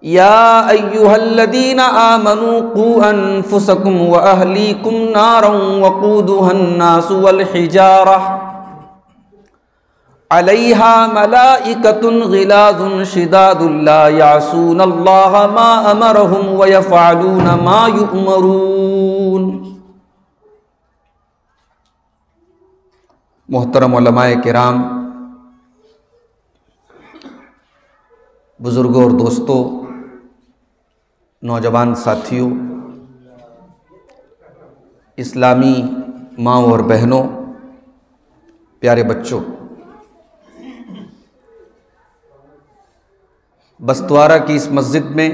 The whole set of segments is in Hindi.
या अय्युहल्लदीना आमनू कू अनफुसकुम व अहलीकुम नारन वक़ूदुहन नासु वल हिजारह अलैहा मलाइकतुन गिलाजुन शिदादुन ला यासूनल्लाह मा अमरहुम व यफ़अलून मा युअमरून। मोहतरम उलमाए किराम, बुजुर्गों और दोस्तों, नौजवान साथियों, इस्लामी माँ और बहनों, प्यारे बच्चों, बस्तवारा की इस मस्जिद में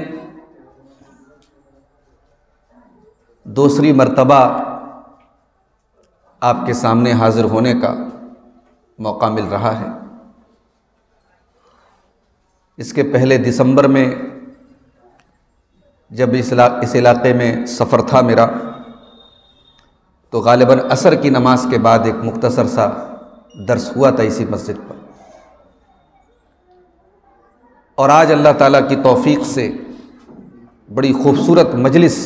दूसरी मर्तबा आपके सामने हाजिर होने का मौका मिल रहा है। इसके पहले दिसंबर में जब इस इलाक़े में सफ़र था मेरा, तो गालिबन असर की नमाज के बाद एक मुख्तसर सा दर्स हुआ था इसी मस्जिद पर। और आज अल्लाह ताला की तौफीक से बड़ी खूबसूरत मजलिस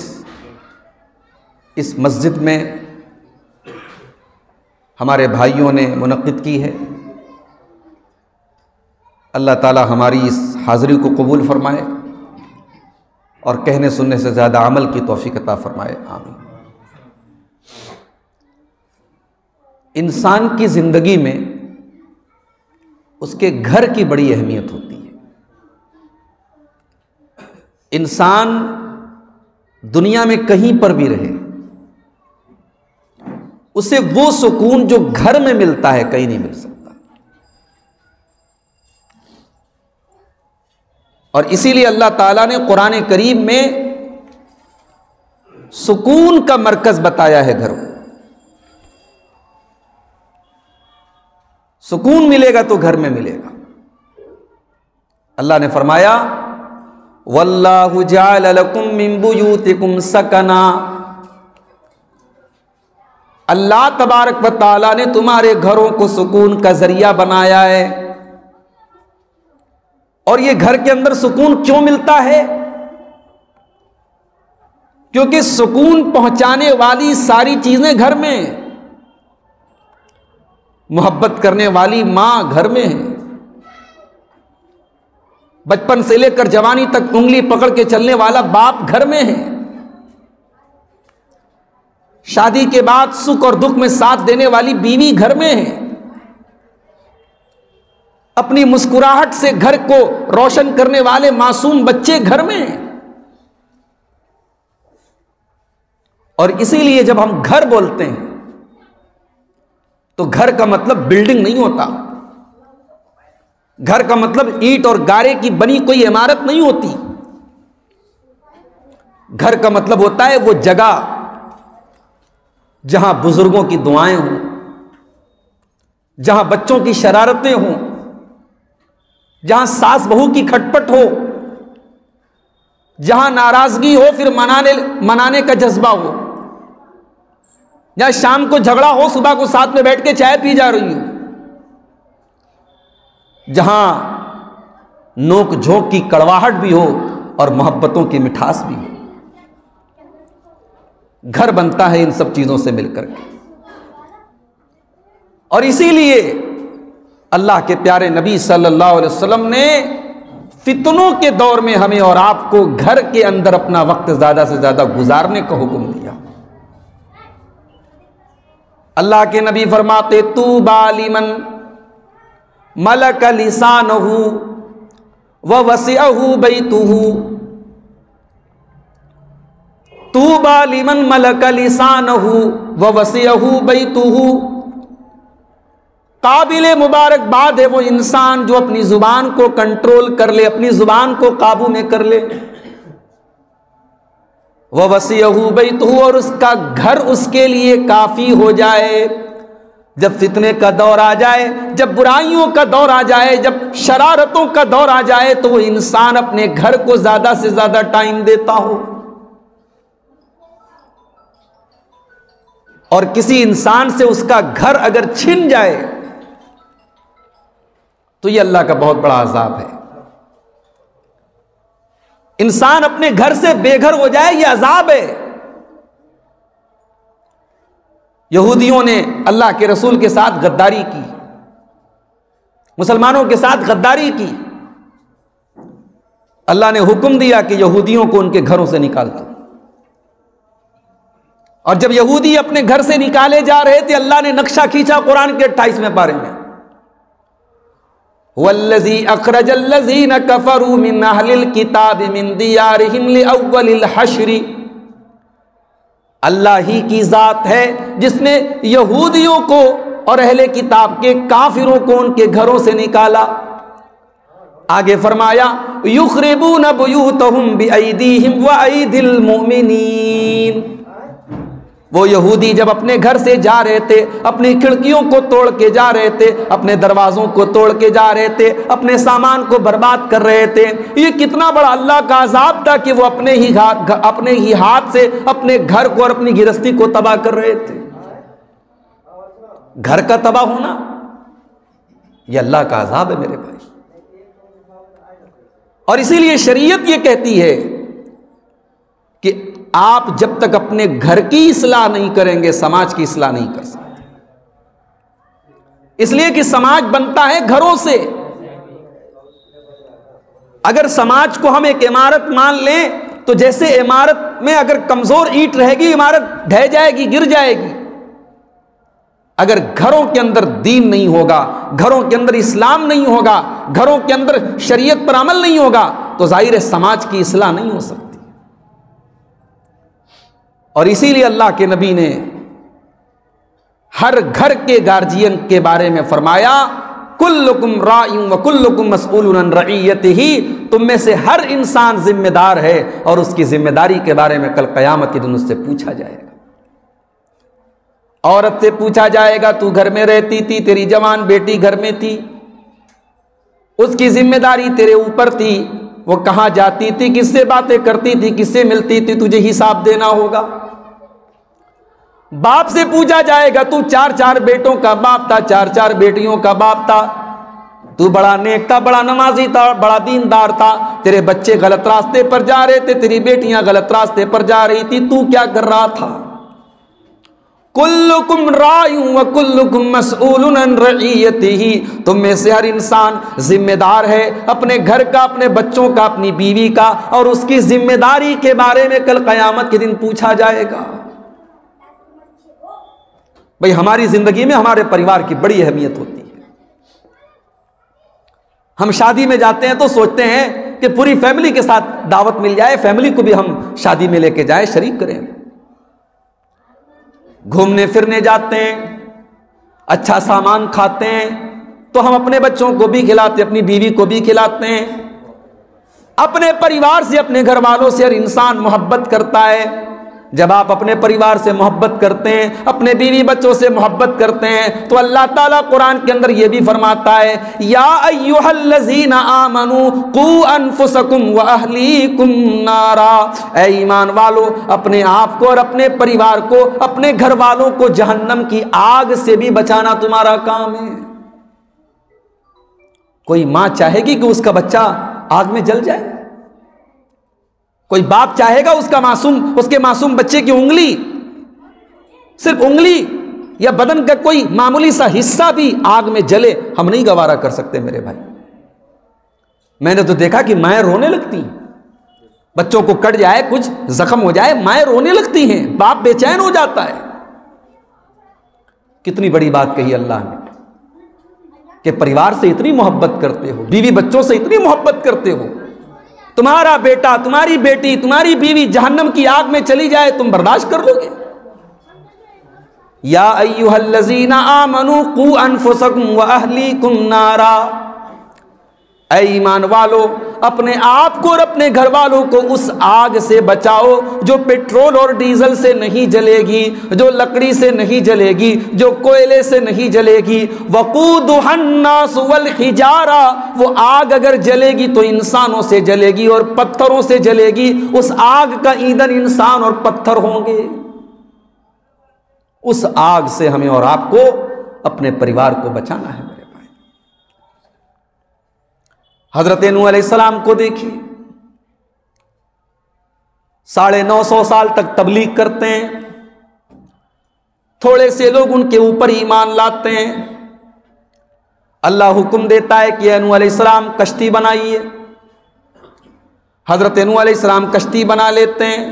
इस मस्जिद में हमारे भाइयों ने मुनक़्क़िद की है। अल्लाह ताला हमारी इस हाज़िरी को कबूल फ़रमाए और कहने सुनने से ज़्यादा अमल की तौफ़ीक़ अता फ़रमाए, आमीन। इंसान की ज़िंदगी में उसके घर की बड़ी अहमियत होती है। इंसान दुनिया में कहीं पर भी रहे, उसे वो सुकून जो घर में मिलता है कहीं नहीं मिल सकता। और इसीलिए अल्लाह ताला ने कुरान करीम में सुकून का मरकज बताया है घर को। सुकून मिलेगा तो घर में मिलेगा। अल्लाह ने फरमाया, वल्लाहु जअल लकुम मिन बुयूतिकुम सकना। अल्लाह तबारक व तआला ने तुम्हारे घरों को सुकून का जरिया बनाया है। और ये घर के अंदर सुकून क्यों मिलता है? क्योंकि सुकून पहुंचाने वाली सारी चीजें घर में हैं। मोहब्बत करने वाली मां घर में है, बचपन से लेकर जवानी तक उंगली पकड़ के चलने वाला बाप घर में है, शादी के बाद सुख और दुख में साथ देने वाली बीवी घर में है, अपनी मुस्कुराहट से घर को रोशन करने वाले मासूम बच्चे घर में हैं। और इसीलिए जब हम घर बोलते हैं तो घर का मतलब बिल्डिंग नहीं होता, घर का मतलब ईंट और गारे की बनी कोई इमारत नहीं होती। घर का मतलब होता है वो जगह जहां बुजुर्गों की दुआएं हों, जहां बच्चों की शरारतें हों, जहां सास बहू की खटपट हो, जहां नाराजगी हो फिर मनाने का जज्बा हो, जहां शाम को झगड़ा हो सुबह को साथ में बैठ के चाय पी जा रही हो, जहां नोक झोंक की कड़वाहट भी हो और मोहब्बतों की मिठास भी हो। घर बनता है इन सब चीजों से मिलकर के। और इसीलिए अल्लाह के प्यारे नबी सल्लल्लाहु अलैहि वसल्लम ने फितनों के दौर में हमें और आपको घर के अंदर अपना वक्त ज्यादा से ज्यादा गुजारने का हुक्म दिया। अल्लाह के नबी फरमाते, तूबा लिमन मलक लिसानहु व वसिअहु बैतुहु। तूबा लिमन मलक लिसानहु व वसिअहु बैतुहु। काबिल मुबारकबाद है वो इंसान जो अपनी जुबान को कंट्रोल कर ले, अपनी जुबान को काबू में कर ले। व वसिअहु बैतुहु, और उसका घर उसके लिए काफी हो जाए। जब फितने का दौर आ जाए, जब बुराइयों का दौर आ जाए, जब शरारतों का दौर आ जाए, तो वो इंसान अपने घर को ज्यादा से ज्यादा टाइम देता हो। और किसी इंसान से उसका घर अगर छिन जाए तो ये अल्लाह का बहुत बड़ा अजाब है। इंसान अपने घर से बेघर हो जाए, यह अजाब है। यहूदियों ने अल्लाह के रसूल के साथ गद्दारी की, मुसलमानों के साथ गद्दारी की। अल्लाह ने हुक्म दिया कि यहूदियों को उनके घरों से निकाल दो। और जब यहूदी अपने घर से निकाले जा रहे थे, अल्लाह ने नक्शा खींचा कुरान के 28वें पारे में, वल्लज़ी अखरजल्लज़ीन कफरू मिन अहलिल किताब मिन दियारिहिम लिअव्वलिल हश्र। अल्लाह ही की जात है जिसने यहूदियों को और अहले किताब के काफिरों को उनके घरों से निकाला। आगे फरमाया युखरिबून बुयूतहुम बिअयदीहिम व अयदिल मुमिनीन। वो यहूदी जब अपने घर से जा रहे थे, अपनी खिड़कियों को तोड़ के जा रहे थे, अपने दरवाजों को तोड़ के जा रहे थे, अपने सामान को बर्बाद कर रहे थे। ये कितना बड़ा अल्लाह का अजाब था कि वो अपने ही हाथ से अपने घर को और अपनी गृहस्थी को तबाह कर रहे थे। घर का तबाह होना ये अल्लाह का अजाब है मेरे भाई। और इसीलिए शरीयत ये कहती है कि आप जब तक अपने घर की इस्लाह नहीं करेंगे, समाज की इस्लाह नहीं कर सकते। इसलिए कि समाज बनता है घरों से। अगर समाज को हम एक इमारत मान लें तो जैसे इमारत में अगर कमजोर ईंट रहेगी, इमारत ढह जाएगी, गिर जाएगी। अगर घरों के अंदर दीन नहीं होगा, घरों के अंदर इस्लाम नहीं होगा, घरों के अंदर शरीयत पर अमल नहीं होगा, तो जाहिर है समाज की इस्लाह नहीं हो सकती। और इसीलिए अल्लाह के नबी ने हर घर के गार्जियन के बारे में फरमाया कुल्लुकुम राइउन व कुल्लुकुम मसऊलुन अन रइयतिही। तुम में से हर इंसान जिम्मेदार है और उसकी जिम्मेदारी के बारे में कल कयामत के दिन उससे पूछा जाएगा। औरत से पूछा जाएगा, तू घर में रहती थी, तेरी जवान बेटी घर में थी, उसकी जिम्मेदारी तेरे ऊपर थी, वो कहां जाती थी, किससे बातें करती थी, किससे मिलती थी, तुझे हिसाब देना होगा। बाप से पूछा जाएगा, तू 4-4 बेटों का बाप था, 4-4 बेटियों का बाप था, तू बड़ा नेक था, बड़ा नमाजी था, बड़ा दीनदार था, तेरे बच्चे गलत रास्ते पर जा रहे थे, तेरी बेटियां गलत रास्ते पर जा रही थी, तू क्या कर रहा था। कुल्लुकुम राइउन व कुल्लुकुम मसऊलुन अन रइयतिही। तुम में से हर इंसान जिम्मेदार है अपने घर का, अपने बच्चों का, अपनी बीवी का, और उसकी जिम्मेदारी के बारे में कल कयामत के दिन पूछा जाएगा। भाई हमारी जिंदगी में हमारे परिवार की बड़ी अहमियत होती है। हम शादी में जाते हैं तो सोचते हैं कि पूरी फैमिली के साथ दावत मिल जाए, फैमिली को भी हम शादी में लेके जाए, शरीक करें। घूमने फिरने जाते हैं, अच्छा सामान खाते हैं, तो हम अपने बच्चों को भी खिलाते, अपनी बीवी को भी खिलाते हैं। अपने परिवार से, अपने घर वालों से हर इंसान मोहब्बत करता है। जब आप अपने परिवार से मोहब्बत करते हैं, अपने बीवी बच्चों से मोहब्बत करते हैं, तो अल्लाह ताला कुरान के अंदर यह भी फरमाता है, या अय्युहल्लज़ीना आमनू कू अनफुसकुम व अहलीकुम नारा। ऐ ईमान वालों, अपने आप को और अपने परिवार को, अपने घर वालों को जहन्नम की आग से भी बचाना तुम्हारा काम है। कोई मां चाहेगी कि उसका बच्चा आग में जल जाए? कोई बाप चाहेगा उसके मासूम बच्चे की उंगली, सिर्फ उंगली या बदन का कोई मामूली सा हिस्सा भी आग में जले? हम नहीं गवारा कर सकते मेरे भाई। मैंने तो देखा कि माएं रोने लगती, बच्चों को कट जाए, कुछ जख्म हो जाए, माएं रोने लगती हैं, बाप बेचैन हो जाता है। कितनी बड़ी बात कही अल्लाह ने कि परिवार से इतनी मोहब्बत करते हो, बीवी बच्चों से इतनी मोहब्बत करते हो, तुम्हारा बेटा, तुम्हारी बेटी, तुम्हारी बीवी जहन्नम की आग में चली जाए, तुम बर्दाश्त कर लोगे? या अय्युहल्लज़ीना आमनू कू अनफुसकुम व अहलीकुम नारा। ऐ ईमान वालों, अपने आप को और अपने घर वालों को उस आग से बचाओ जो पेट्रोल और डीजल से नहीं जलेगी, जो लकड़ी से नहीं जलेगी, जो कोयले से नहीं जलेगी। वक़ूदुहन्नास वल हिजारा, वो आग अगर जलेगी तो इंसानों से जलेगी और पत्थरों से जलेगी। उस आग का ईंधन इंसान और पत्थर होंगे। उस आग से हमें और आपको अपने परिवार को बचाना है मेरे भाई। हजरत नूह अलैहिस्सलाम को देखिए, 950 साल तक तबलीग करते हैं, थोड़े से लोग उनके ऊपर ईमान लाते हैं। अल्लाह हुक्म देता है कि नूह अलैहिस्सलाम कश्ती बनाइए। हजरत नूह अलैहिस्सलाम कश्ती बना लेते हैं।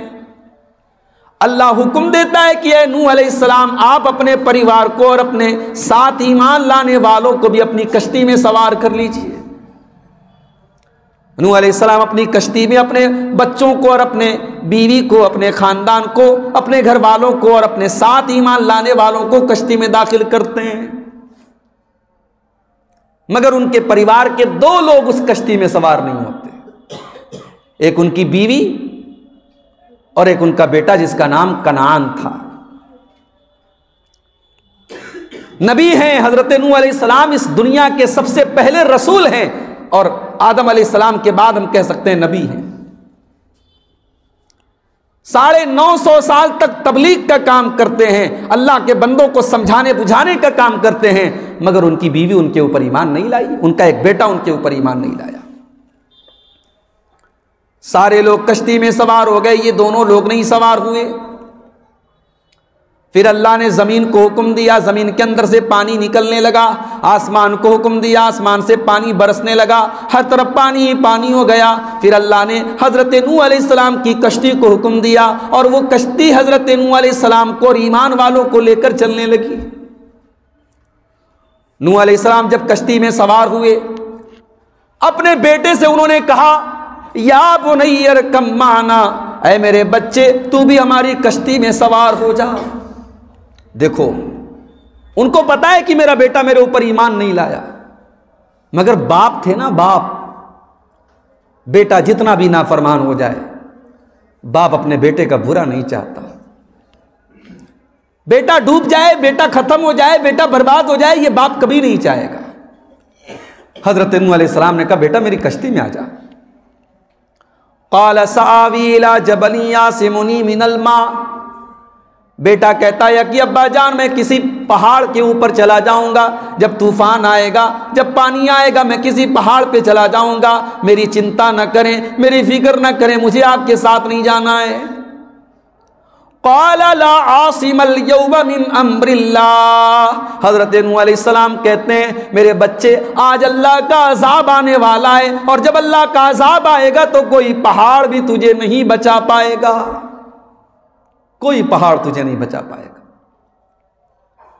अल्लाह हुक्म देता है कि नूह अलैहिस्सलाम आप अपने परिवार को और अपने साथ ईमान लाने वालों को भी अपनी कश्ती में सवार कर लीजिए। नूह अलैहिस्सलाम अपनी कश्ती में अपने बच्चों को और अपने बीवी को, अपने खानदान को, अपने घर वालों को और अपने साथ ईमान लाने वालों को कश्ती में दाखिल करते हैं, मगर उनके परिवार के 2 लोग उस कश्ती में सवार नहीं होते। एक उनकी बीवी और एक उनका बेटा जिसका नाम कनान था। नबी हैं हजरत नूह अलैहिस्सलाम, इस दुनिया के सबसे पहले रसूल हैं और आदम अलैहिस्सलाम के बाद हम कह सकते हैं नबी हैं। 950 साल तक तबलीग का काम करते हैं, अल्लाह के बंदों को समझाने बुझाने का काम करते हैं, मगर उनकी बीवी उनके ऊपर ईमान नहीं लाई, उनका एक बेटा उनके ऊपर ईमान नहीं लाया। सारे लोग कश्ती में सवार हो गए, ये दोनों लोग नहीं सवार हुए। फिर अल्लाह ने ज़मीन को हुक्म दिया, ज़मीन के अंदर से पानी निकलने लगा। आसमान को हुक्म दिया, आसमान से पानी बरसने लगा, हर तरफ पानी ही पानी हो गया। फिर अल्लाह ने हज़रत नूह अलैहिस्सलाम की कश्ती को हुक्म दिया और वो कश्ती हज़रत नूह अलैहिस्सलाम को और ईमान वालों को लेकर चलने लगी। नूह अलैहिस्सलाम जब कश्ती में सवार हुए, अपने बेटे से उन्होंने कहा, या बुनय्या इरकम माना, ऐ मेरे बच्चे तू भी हमारी कश्ती में सवार हो जा। देखो, उनको पता है कि मेरा बेटा मेरे ऊपर ईमान नहीं लाया, मगर बाप थे ना, बाप। बेटा जितना भी नाफरमान हो जाए, बाप अपने बेटे का बुरा नहीं चाहता। बेटा डूब जाए, बेटा खत्म हो जाए, बेटा बर्बाद हो जाए, ये बाप कभी नहीं चाहेगा। हजरत नूह अलैहिस्सलाम ने कहा, बेटा मेरी कश्ती में आ जा। क़ाल सआवी इला जबलिन यासिमुनी मिनल मा। बेटा कहता है कि अब्बा जान मैं किसी पहाड़ के ऊपर चला जाऊंगा, जब तूफान आएगा, जब पानी आएगा, मैं किसी पहाड़ पे चला जाऊंगा। मेरी चिंता न करें, मेरी फिक्र न करें, मुझे आपके साथ नहीं जाना है। क़ाल ला आसिमल यौम मिन अम्रिल्लाह। हज़रत नूह अलैहिस्सलाम कहते हैं, मेरे बच्चे आज अल्लाह का अज़ाब आने वाला है, और जब अल्लाह का अज़ाब आएगा तो कोई पहाड़ भी तुझे नहीं बचा पाएगा, कोई पहाड़ तुझे नहीं बचा पाएगा।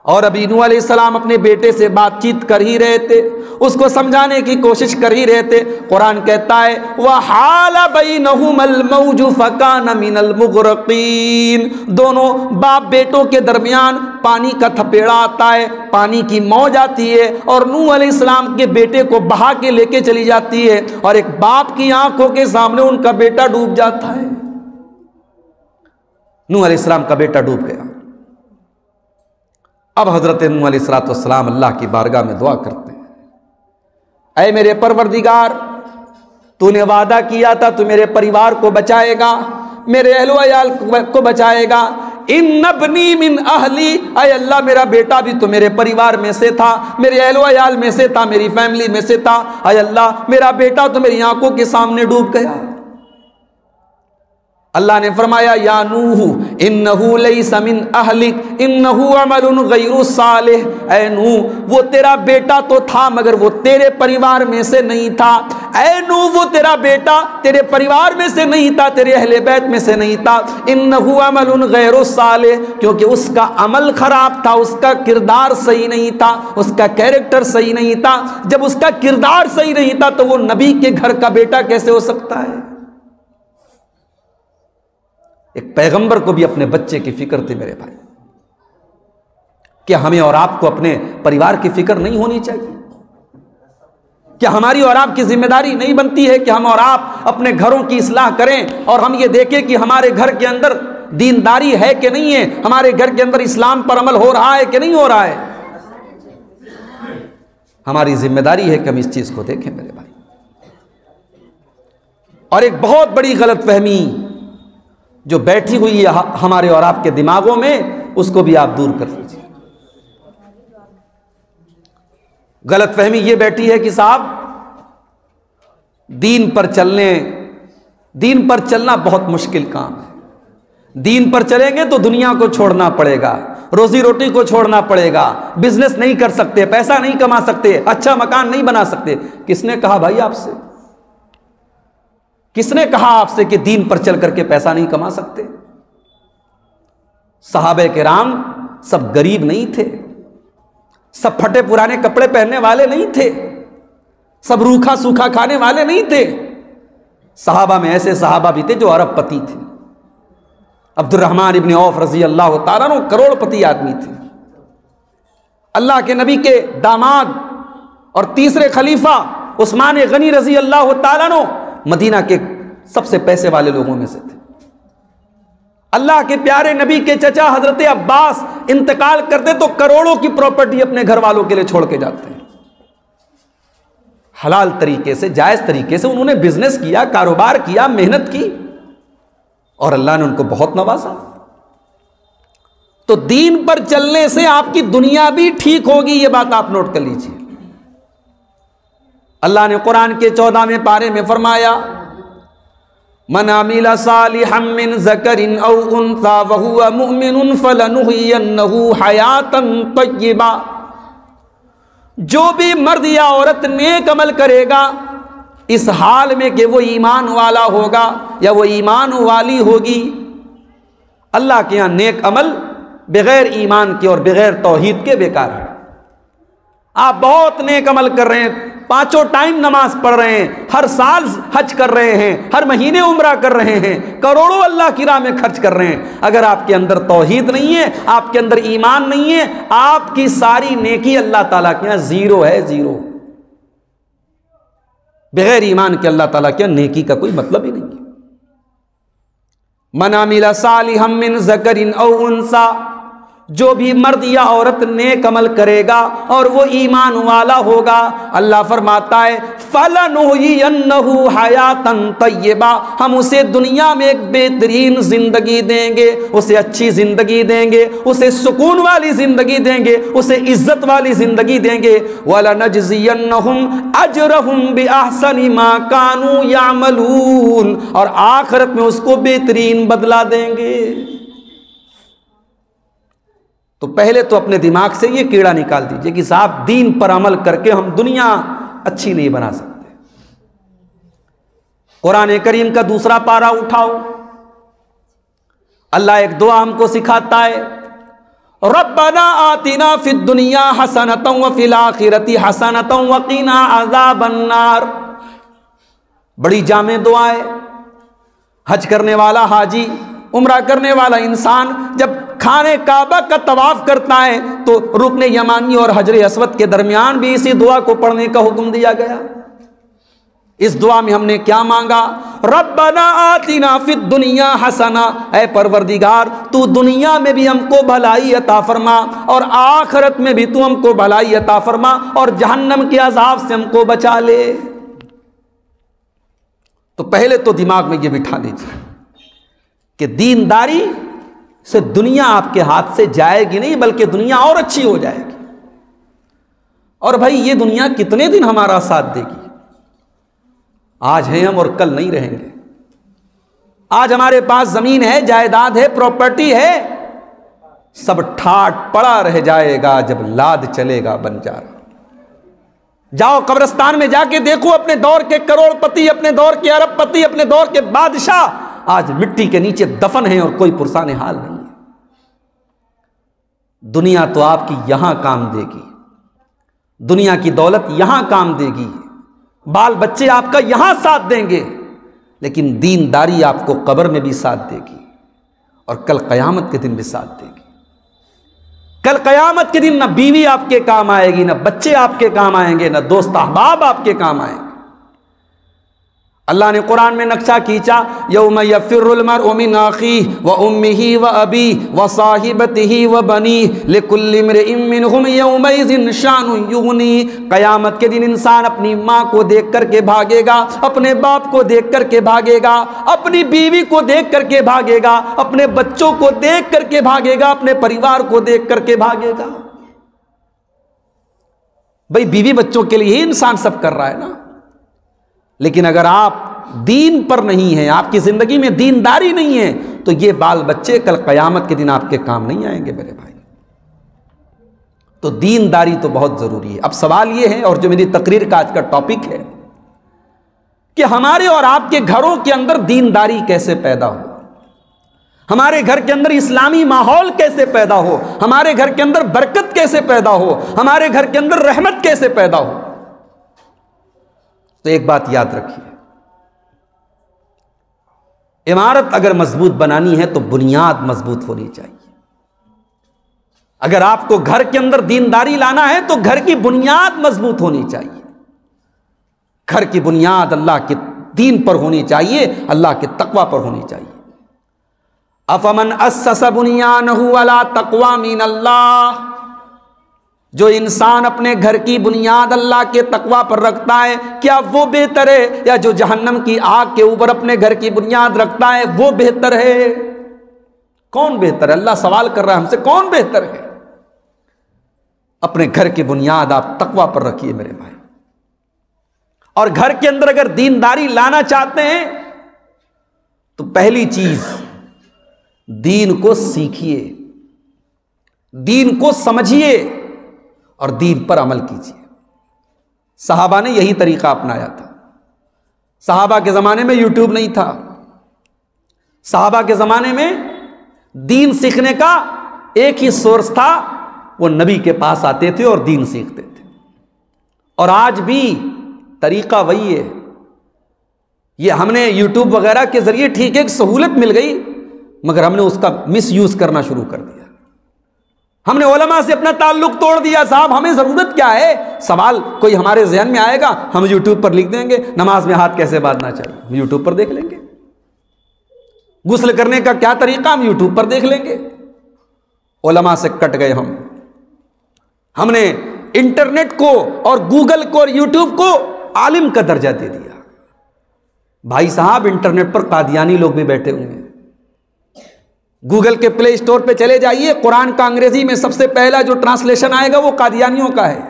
और अभी नूह अलैहिस्सलाम अपने बेटे से बातचीत कर ही रहे थे, उसको समझाने की कोशिश कर ही रहे थे। कुरान कहता है, वहाल बैनहुमल मौजु फकान मिनल मुग़रक़ीन। दोनों बाप बेटों के दरमियान पानी का थपेड़ा आता है, पानी की मौज आती है और नूह अलैहिस्सलाम के बेटे को बहा के लेके चली जाती है, और एक बाप की आंखों के सामने उनका बेटा डूब जाता है। नूह अलैहिस्सलाम का बेटा डूब गया। अब हजरत नूह अलैहिस्सलाम अल्लाह की बारगाह में दुआ करते हैं, ऐ मेरे परवरदिगार, तूने वादा किया था तू मेरे परिवार को बचाएगा, मेरे अहलो अयाल को बचाएगा। इन्नब्नी मिन अहली, ऐ अल्लाह मेरा बेटा भी तो मेरे परिवार में से था, मेरे अहलो अयाल में से था, मेरी फैमिली में से था। ऐ अल्लाह मेरा बेटा तो मेरी आंखों के सामने डूब गया। अल्लाह ने फरमाया, या नूह इन्नहु लैसा मिन अहलिक इन्नहु अमलुन गैरु सालिह। ऐ नूह, वो तेरा बेटा तो था मगर वो तेरे परिवार में से नहीं था। ऐ नूह, वो तेरा बेटा तेरे परिवार में से नहीं था, तेरे अहले बैत में से नहीं था। इन्नहु अमलुन गैरु सालिह, क्योंकि उसका अमल खराब था, उसका किरदार सही नहीं था, उसका कैरेक्टर सही नहीं था। जब उसका किरदार सही नहीं था तो वो नबी के घर का बेटा कैसे हो सकता है। एक पैगंबर को भी अपने बच्चे की फिक्र थी मेरे भाई। क्या हमें और आपको अपने परिवार की फिक्र नहीं होनी चाहिए? क्या हमारी और आपकी जिम्मेदारी नहीं बनती है कि हम और आप अपने घरों की इस्लाह करें और हम ये देखें कि हमारे घर के अंदर दीनदारी है कि नहीं है, हमारे घर के अंदर इस्लाम पर अमल हो रहा है कि नहीं हो रहा है। हमारी जिम्मेदारी है कि हम इस चीज को देखें मेरे भाई। और एक बहुत बड़ी गलतफहमी जो बैठी हुई है हमारे और आपके दिमागों में, उसको भी आप दूर कर लीजिए। गलतफहमी ये बैठी है कि साहब दीन पर चलने दीन पर चलना बहुत मुश्किल काम है। दीन पर चलेंगे तो दुनिया को छोड़ना पड़ेगा, रोजी रोटी को छोड़ना पड़ेगा, बिजनेस नहीं कर सकते, पैसा नहीं कमा सकते, अच्छा मकान नहीं बना सकते। किसने कहा भाई आपसे, किसने कहा आपसे कि दीन पर चल करके पैसा नहीं कमा सकते? सहाबे किराम सब गरीब नहीं थे, सब फटे पुराने कपड़े पहनने वाले नहीं थे, सब रूखा सूखा खाने वाले नहीं थे। सहाबा में ऐसे सहाबा भी थे जो अरबपति थे। अब्दुर्रहमान इब्न औफ रजी अल्लाह ताला अन्हु करोड़पति आदमी थे। अल्लाह के नबी के दामाद और तीसरे खलीफा उस्मान गनी रजी अल्लाह ताला अन्हु मदीना के सबसे पैसे वाले लोगों में से थे। अल्लाह के प्यारे नबी के चचा हजरत अब्बास इंतकाल करते तो करोड़ों की प्रॉपर्टी अपने घर वालों के लिए छोड़ के जाते हैं। हलाल तरीके से, जायज तरीके से उन्होंने बिजनेस किया, कारोबार किया, मेहनत की और अल्लाह ने उनको बहुत नवाजा। तो दीन पर चलने से आपकी दुनिया भी ठीक होगी, यह बात आप नोट कर लीजिए। अल्लाह ने कुरान के 14वें पारे में फरमाया, मन आमिला सालिहम मिन ज़करिन औ उन्सा व हुवा मुमिनुन फलनुहयिन्नहु हयातन तय्यिबा। जो भी मर्द या औरत नेक अमल करेगा इस हाल में कि वो ईमान वाला होगा या वो ईमान वाली होगी। अल्लाह के यहां नेक अमल बगैर ईमान के और बगैर तौहीद के बेकार है। आप बहुत नेक अमल कर रहे हैं, 5 टाइम नमाज पढ़ रहे हैं, हर साल हज कर रहे हैं, हर महीने उम्रा कर रहे हैं, करोड़ों अल्लाह की राह में खर्च कर रहे हैं, अगर आपके अंदर तौहीद नहीं है, आपके अंदर ईमान नहीं है, आपकी सारी नेकी अल्लाह ताला के यहां जीरो है, जीरो। बगैर ईमान के अल्लाह ताला के यहां नेकी का कोई मतलब ही नहीं है। मन आमिला सालिहम मिन ज़करिन औ उन्सा, जो भी मर्द या औरत नेक अमल करेगा और वो ईमान वाला होगा, अल्लाह फरमाता है फलनुहयिन्नहु हयातन तय्यिबा, हम उसे दुनिया में एक बेहतरीन जिंदगी देंगे, उसे अच्छी जिंदगी देंगे, उसे सुकून वाली जिंदगी देंगे, उसे इज्जत वाली जिंदगी देंगे। वलनजज़ियन्नहुम अजरहुम बिअहसनि मा कानू यामलून, और आखिरत में उसको बेहतरीन बदला देंगे। तो पहले तो अपने दिमाग से ये कीड़ा निकाल दीजिए कि साहब दीन पर अमल करके हम दुनिया अच्छी नहीं बना सकते। कुरान करीम का 2 पारा उठाओ, अल्लाह एक दुआ हमको सिखाता है, रब्बना आतिना फिद दुनिया हसनतम व फिल आखिरती हसनतम व क़िना अज़ाबन नार। बड़ी जामे दुआ है। हज करने वाला हाजी, उम्रा करने वाला इंसान जब खाने काबा का तवाफ करता है तो रुकने यमानी और हजरे अस्वद के दरमियान भी इसी दुआ को पढ़ने का हुक्म दिया गया। इस दुआ में हमने क्या मांगा, रब्बना आतिना फिद दुनिया हसना, ऐ परवरदिगार तू दुनिया में भी हमको भलाई अता फरमा और आखिरत में भी तू हमको भलाई अता फरमा और जहन्नम के अजाब से हमको बचा ले। तो पहले तो दिमाग में ये बिठा लीजिए कि दीनदारी से दुनिया आपके हाथ से जाएगी नहीं, बल्कि दुनिया और अच्छी हो जाएगी। और भाई ये दुनिया कितने दिन हमारा साथ देगी? आज हैं हम और कल नहीं रहेंगे। आज हमारे पास जमीन है, जायदाद है, प्रॉपर्टी है, सब ठाट पड़ा रह जाएगा जब लाद चलेगा बंजारा। जाओ कब्रिस्तान में जाके देखो, अपने दौर के करोड़पति, अपने दौर के अरबपति, अपने दौर के बादशाह आज मिट्टी के नीचे दफन है और कोई पुरसाने हाल नहीं है। दुनिया तो आपकी यहां काम देगी, दुनिया की दौलत यहां काम देगी, बाल बच्चे आपका यहां साथ देंगे, लेकिन दीनदारी आपको कब्र में भी साथ देगी और कल कयामत के दिन भी साथ देगी। कल कयामत के दिन ना बीवी आपके काम आएगी, ना बच्चे आपके काम आएंगे, ना दोस्त अहबाब आपके काम आएंगे। अल्लाह ने कुरान में नक्शा खींचा, यौम यफिरुल मरउ मिन अखीहि व उम्मिही व अबीहि व साहिबतिही व बनीहि लिकुल्लि इम्रिइन मिनहुम यौमइज़िन शानुन युग़नी। कयामत के दिन इंसान अपनी माँ को देख करके भागेगा, अपने बाप को देख करके भागेगा, अपनी बीवी को देख करके भागेगा, अपने बच्चों को देख करके भागेगा, अपने परिवार को देख करके भागेगा। भाई बीवी बच्चों के लिए ही इंसान सब कर रहा है ना। लेकिन अगर आप दीन पर नहीं हैं, आपकी ज़िंदगी में दीनदारी नहीं है, तो ये बाल बच्चे कल क़यामत के दिन आपके काम नहीं आएंगे मेरे भाई। तो दीनदारी तो बहुत ज़रूरी है। अब सवाल ये है, और जो मेरी तकरीर का आज का टॉपिक है, कि हमारे और आपके घरों के अंदर दीनदारी कैसे पैदा हो, हमारे घर के अंदर इस्लामी माहौल कैसे पैदा हो, हमारे घर के अंदर बरकत कैसे पैदा हो, हमारे घर के अंदर रहमत कैसे पैदा हो। तो एक बात याद रखिए, इमारत अगर मजबूत बनानी है तो बुनियाद मजबूत होनी चाहिए। अगर आपको घर के अंदर दीनदारी लाना है तो घर की बुनियाद मजबूत होनी चाहिए। घर की बुनियाद अल्लाह के दीन पर होनी चाहिए, अल्लाह के तकवा पर होनी चाहिए। अफमन अस्सस बुनियानहु अला तक़वा मिनल्लाह, जो इंसान अपने घर की बुनियाद अल्लाह के तकवा पर रखता है, क्या वो बेहतर है या जो जहन्नम की आग के ऊपर अपने घर की बुनियाद रखता है वो बेहतर है? कौन बेहतर है? अल्लाह सवाल कर रहा है हमसे, कौन बेहतर है? अपने घर की बुनियाद आप तकवा पर रखिए मेरे भाई। और घर के अंदर अगर दीनदारी लाना चाहते हैं तो पहली चीज, दीन को सीखिए, दीन को समझिए और दीन पर अमल कीजिए। सहाबा ने यही तरीका अपनाया था। सहाबा के ज़माने में यूट्यूब नहीं था। सहाबा के ज़माने में दीन सीखने का एक ही सोर्स था, वो नबी के पास आते थे और दीन सीखते थे। और आज भी तरीका वही है। ये हमने यूट्यूब वगैरह के ज़रिए ठीक एक सहूलत मिल गई, मगर हमने उसका मिसयूज़ करना शुरू कर दिया। हमने उलमा से अपना ताल्लुक तोड़ दिया। साहब हमें ज़रूरत क्या है? सवाल कोई हमारे जहन में आएगा, हम यूट्यूब पर लिख देंगे नमाज में हाथ कैसे बांधना चाहिए, हम यूट्यूब पर देख लेंगे। गुस्ल करने का क्या तरीका, हम यूट्यूब पर देख लेंगे। उलमा से कट गए हम। हमने इंटरनेट को और गूगल को और यूट्यूब को आलिम का दर्जा दे दिया। भाई साहब इंटरनेट पर कादियानी लोग भी बैठे हुए हैं। गूगल के प्ले स्टोर पे चले जाइए, कुरान का अंग्रेजी में सबसे पहला जो ट्रांसलेशन आएगा वो कादियानियों का है।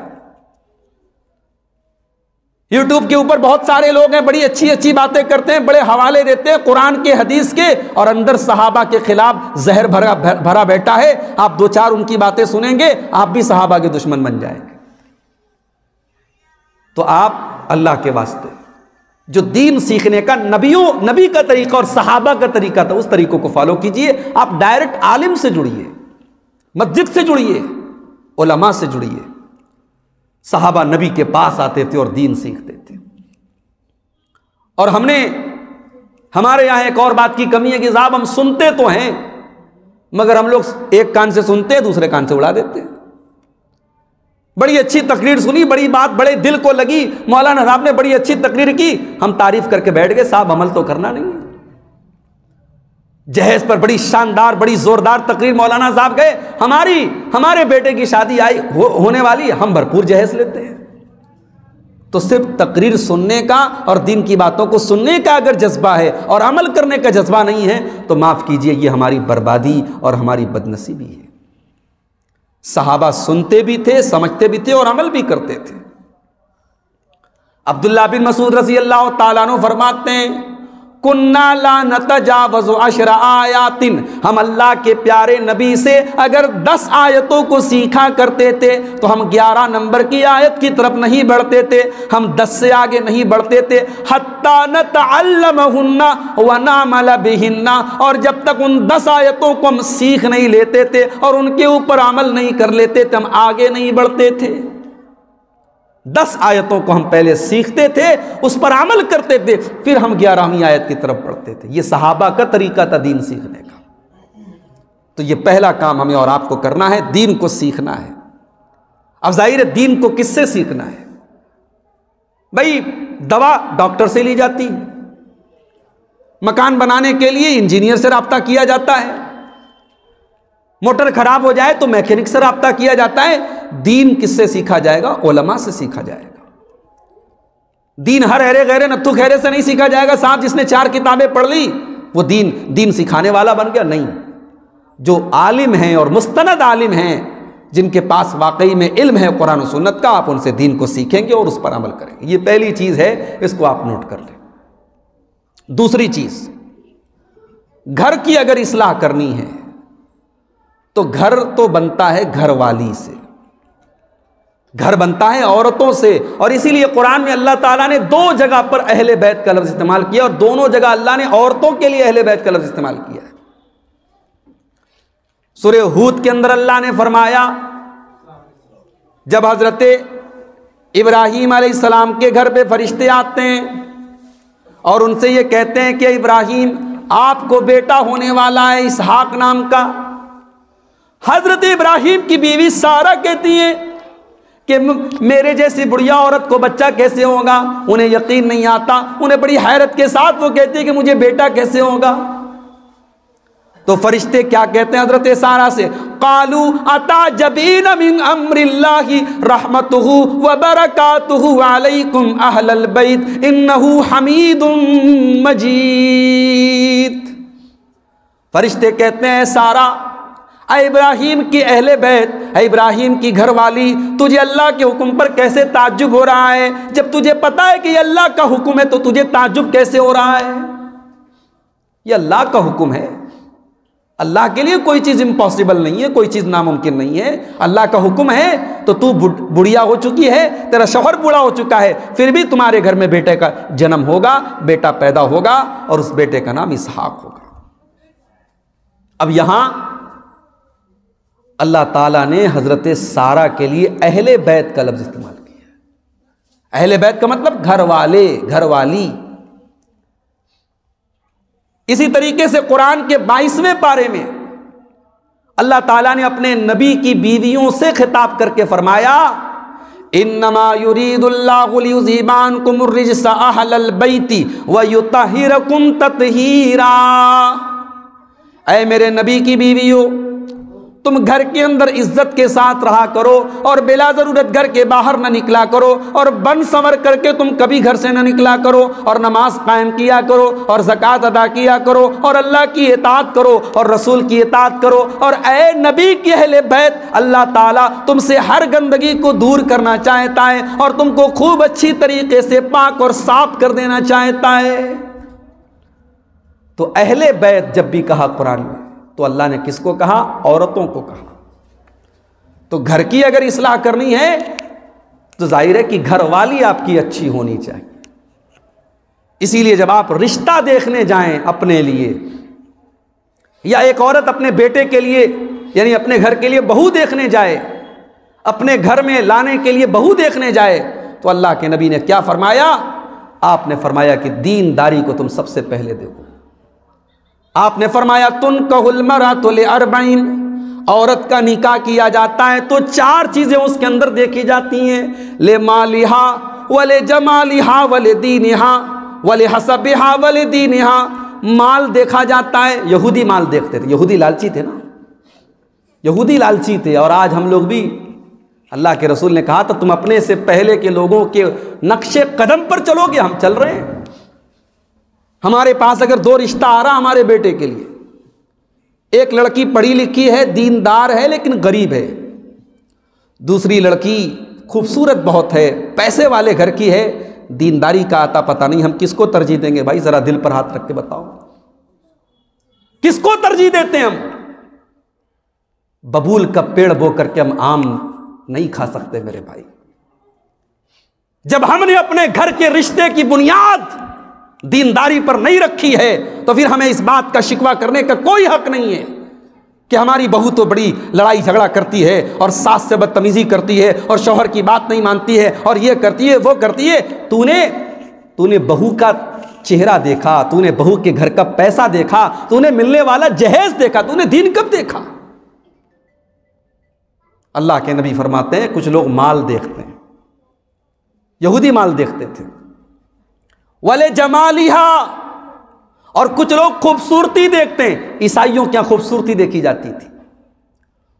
यूट्यूब के ऊपर बहुत सारे लोग हैं, बड़ी अच्छी अच्छी बातें करते हैं, बड़े हवाले देते हैं कुरान के हदीस के, और अंदर सहाबा के खिलाफ जहर भरा बैठा है। आप दो चार उनकी बातें सुनेंगे, आप भी सहाबा के दुश्मन बन जाएंगे। तो आप अल्लाह के वास्ते जो दीन सीखने का नबी का तरीका और सहाबा का तरीका था, उस तरीकों को फॉलो कीजिए। आप डायरेक्ट आलिम से जुड़िए, मस्जिद से जुड़िए, उलमा से जुड़िए। सहाबा नबी के पास आते थे और दीन सीखते थे। और हमारे यहां एक और बात की कमी है कि साहब हम सुनते तो हैं, मगर हम लोग एक कान से सुनते हैं, दूसरे कान से उड़ा देते हैं। बड़ी अच्छी तकरीर सुनी, बड़ी बात बड़े दिल को लगी, मौलाना साहब ने बड़ी अच्छी तकरीर की, हम तारीफ करके बैठ गए। साहब अमल तो करना नहीं है। जहेज पर बड़ी शानदार बड़ी जोरदार तकरीर मौलाना साहब गए, हमारे बेटे की शादी होने वाली, हम भरपूर जहेज लेते हैं। तो सिर्फ तकरीर सुनने का और दीन की बातों को सुनने का अगर जज्बा है और अमल करने का जज्बा नहीं है तो माफ कीजिए, ये हमारी बर्बादी और हमारी बदनसीबी है। सहाबा सुनते भी थे, समझते भी थे और अमल भी करते थे। अब्दुल्लाह बिन मसूद रज़ी अल्लाह ताला अन्हु फरमाते हैं, कुन्ना ला नतजावज़ु अशरा आयातिन, हम अल्लाह के प्यारे नबी से अगर 10 आयतों को सीखा करते थे तो हम 11 नंबर की आयत की तरफ नहीं बढ़ते थे, हम 10 से आगे नहीं बढ़ते थे। हत्ता नतअल्लमहुन्ना व नअमल बिहिन्ना, और जब तक उन 10 आयतों को हम सीख नहीं लेते थे और उनके ऊपर अमल नहीं कर लेते थे, हम आगे नहीं बढ़ते थे। 10 आयतों को हम पहले सीखते थे, उस पर अमल करते थे, फिर हम 11वीं आयत की तरफ बढ़ते थे। ये सहाबा का तरीका था दीन सीखने का। तो ये पहला काम हमें और आपको करना है, दीन को सीखना है। अब जाहिर है दीन को किससे सीखना है? भाई दवा डॉक्टर से ली जाती है, मकान बनाने के लिए इंजीनियर से राब्ता किया जाता है, मोटर खराब हो जाए तो मैकेनिक से राब्ता किया जाता है। दीन किससे सीखा जाएगा? उलमा से सीखा जाएगा। दीन हर हरे गहरे नत्थु खैरे से नहीं सीखा जाएगा। साहब जिसने 4 किताबें पढ़ ली वो दीन सिखाने वाला बन गया? नहीं। जो आलिम हैं और मुस्तनद आलिम हैं, जिनके पास वाकई में इल्म है कुरान और सुन्नत का, आप उनसे दीन को सीखेंगे और उस पर अमल करेंगे। ये पहली चीज़ है, इसको आप नोट कर लें। दूसरी चीज, घर की अगर इस्लाह करनी है तो घर तो बनता है घरवाली से, घर बनता है औरतों से। और इसीलिए कुरान में अल्लाह ताला ने 2 जगह पर अहले बैत का लफ्ज इस्तेमाल किया और दोनों जगह अल्लाह ने औरतों के लिए अहले बैत का लफ्ज इस्तेमाल किया है। सूरह हूद के अंदर अल्लाह ने फरमाया, जब हजरत इब्राहीम अलैहिस्सलाम के घर पे फरिश्ते आते हैं और उनसे ये कहते हैं कि इब्राहीम आपको बेटा होने वाला है इसहाक नाम का। हजरत इब्राहीम की बीवी सारा कहती है कि मेरे जैसी बुढ़िया औरत को बच्चा कैसे होगा। उन्हें यकीन नहीं आता, उन्हें बड़ी हैरत के साथ वो कहती है कि मुझे बेटा कैसे होगा। तो फरिश्ते क्या कहते हैं हजरत सारा से, कालू अताजबीन मिन अम्रिल्लाहि रहमतुहु व बरकातुहु अलैकुम अहलल बैत इन्नहु हमीदुम मजीद। फरिश्ते कहते हैं सारा, इब्राहीम की अहले बैत, इब्राहीम की घरवाली, तुझे अल्लाह के हुक्म पर कैसे ताज्जुब हो रहा है। जब तुझे पता है कि ये अल्लाह का हुक्म है तो तुझे ताज्जुब कैसे हो रहा है। ये अल्लाह का हुक्म है, अल्लाह के लिए कोई चीज़ इम्पॉसिबल नहीं है, कोई चीज़ नामुमकिन नहीं है। अल्लाह का हुक्म है तो तू बुढ़िया हो चुकी है, तेरा शौहर बूढ़ा हो चुका है, फिर भी तुम्हारे घर में बेटे का जन्म होगा, बेटा पैदा होगा और उस बेटे का नाम इसहाक होगा। अब यहां अल्लाह ताला ने हजरत सारा के लिए अहले बैत का लफ्ज इस्तेमाल किया। अहले बैत का मतलब घर वाले, घरवाली। इसी तरीके से कुरान के 22वें पारे में अल्लाह ताला ने अपने नबी की बीवियों से खिताब करके फरमाया, इन्नमा युरीदुल्लाहु लियुज़हिबानकुम अर्रिज्सा अहलल बैति व युतहिरकुम तत्हीरा। ऐ मेरे नबी की बीवियों, तुम घर के अंदर इज्जत के साथ रहा करो और बिला जरूरत घर के बाहर न निकला करो और बन संवर करके तुम कभी घर से न निकला करो और नमाज कायम किया करो और ज़कात अदा किया करो और अल्लाह की इताअत करो और रसूल की इताअत करो। और ऐ नबी के अहले बैत, अल्लाह ताला तुमसे हर गंदगी को दूर करना चाहता है और तुमको खूब अच्छी तरीके से पाक और साफ कर देना चाहता है। तो अहले बैत जब भी कहा कुरान में तो अल्लाह ने किसको कहा? औरतों को कहा। तो घर की अगर इस्लाह करनी है तो जाहिर है कि घर वाली आपकी अच्छी होनी चाहिए। इसीलिए जब आप रिश्ता देखने जाएं अपने लिए या एक औरत अपने बेटे के लिए यानी अपने घर के लिए बहू देखने जाए, अपने घर में लाने के लिए बहू देखने जाए, तो अल्लाह के नबी ने क्या फरमाया? आपने फरमाया कि दीनदारी को तुम सबसे पहले देखो। आपने फरमाया तुनकहुल मरअतु लिअरबईन, औरत का निकाह किया जाता है तो 4 चीजें उसके अंदर देखी जाती हैं, ले मालिहा वले जमालिहा वले दीनिहा वले हसबिहा वले दीनिहा। माल देखा जाता है, यहूदी माल देखते थे, यहूदी लालची थे ना, यहूदी लालची थे। और आज हम लोग भी, अल्लाह के रसूल ने कहा था तुम अपने से पहले के लोगों के नक्शे कदम पर चलोगे, हम चल रहे हैं। हमारे पास अगर 2 रिश्ता आ रहा हमारे बेटे के लिए, एक लड़की पढ़ी लिखी है, दीनदार है लेकिन गरीब है, दूसरी लड़की खूबसूरत बहुत है, पैसे वाले घर की है, दीनदारी का आता पता नहीं, हम किसको तरजीह देंगे भाई? जरा दिल पर हाथ रख के बताओ, किसको तरजीह देते हैं हम? बबूल का पेड़ बो करके हम आम नहीं खा सकते मेरे भाई। जब हमने अपने घर के रिश्ते की बुनियाद दीनदारी पर नहीं रखी है तो फिर हमें इस बात का शिकवा करने का कोई हक नहीं है कि हमारी बहू तो बड़ी लड़ाई झगड़ा करती है और सास से बदतमीजी करती है और शौहर की बात नहीं मानती है और ये करती है वो करती है। तूने बहू का चेहरा देखा, तूने बहू के घर का पैसा देखा, तूने मिलने वाला जहेज देखा, तूने दीन कब देखा? अल्लाह के नबी फरमाते हैं कुछ लोग माल देखते हैं, यहूदी माल देखते थे, वले जमालिहा, और कुछ लोग खूबसूरती देखते हैं, ईसाइयों क्या खूबसूरती देखी जाती थी,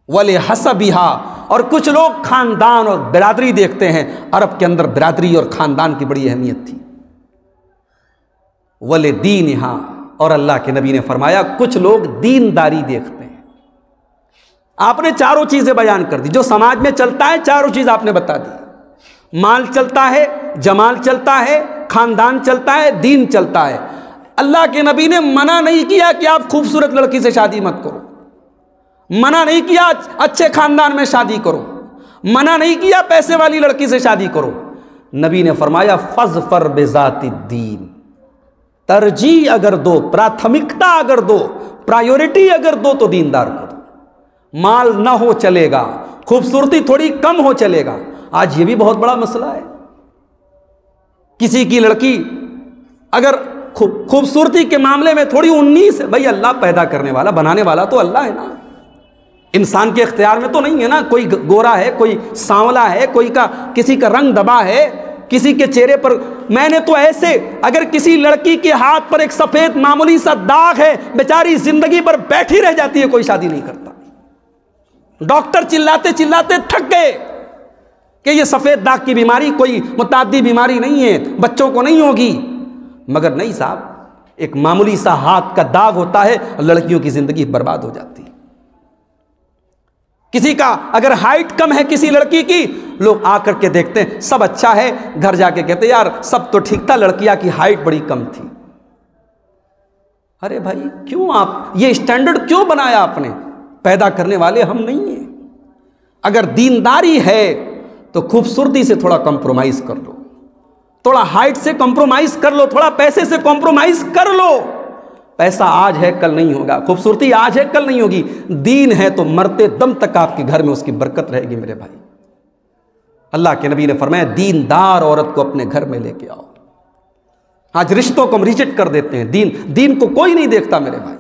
वले हसबिहा, और कुछ लोग खानदान और बिरादरी देखते हैं, अरब के अंदर बिरादरी और खानदान की बड़ी अहमियत थी, वले दीनिहा, और अल्लाह के नबी ने फरमाया कुछ लोग दीनदारी देखते हैं। आपने 4 चीजें बयान कर दी जो समाज में चलता है, 4 चीज आपने बता दी। माल चलता है, जमाल चलता है, खानदान चलता है, दीन चलता है। अल्लाह के नबी ने मना नहीं किया कि आप खूबसूरत लड़की से शादी मत करो, मना नहीं किया अच्छे खानदान में शादी करो, मना नहीं किया पैसे वाली लड़की से शादी करो। नबी ने फरमाया फज़फर बिज़ाति दीन, तरजीह अगर दो, प्राथमिकता अगर दो, प्रायोरिटी अगर दो तो दीनदार को दो। माल ना हो चलेगा, खूबसूरती थोड़ी कम हो चलेगा। आज ये भी बहुत बड़ा मसला है। किसी की लड़की अगर खूबसूरती के मामले में थोड़ी 19 है, भाई अल्लाह पैदा करने वाला बनाने वाला तो अल्लाह है ना, इंसान के इख्तियार में तो नहीं है ना। कोई गोरा है, कोई सांवला है, कोई का किसी का रंग दबा है, किसी के चेहरे पर। मैंने तो ऐसे, अगर किसी लड़की के हाथ पर एक सफेद मामूली सा दाग है, बेचारी जिंदगी पर बैठी रह जाती है, कोई शादी नहीं करता। डॉक्टर चिल्लाते चिल्लाते थक गए कि ये सफेद दाग की बीमारी कोई मुताद्दी बीमारी नहीं है, बच्चों को नहीं होगी। मगर नहीं साहब, एक मामूली सा हाथ का दाग होता है, लड़कियों की जिंदगी बर्बाद हो जाती है। किसी का अगर हाइट कम है किसी लड़की की, लोग आकर के देखते हैं सब अच्छा है, घर जाके कहते यार सब तो ठीक था, लड़कियां की हाइट बड़ी कम थी। अरे भाई क्यों आप ये स्टैंडर्ड क्यों बनाया आपने? पैदा करने वाले हम नहीं हैं। अगर दीनदारी है तो खूबसूरती से थोड़ा कंप्रोमाइज कर लो, थोड़ा हाइट से कंप्रोमाइज कर लो, थोड़ा पैसे से कंप्रोमाइज कर लो। पैसा आज है कल नहीं होगा, खूबसूरती आज है कल नहीं होगी। दीन है तो मरते दम तक आपके घर में उसकी बरकत रहेगी मेरे भाई। अल्लाह के नबी ने फरमाया दीनदार औरत को अपने घर में लेके आओ। आज रिश्तों को हम रिजेक्ट कर देते हैं, दीन को कोई नहीं देखता मेरे भाई।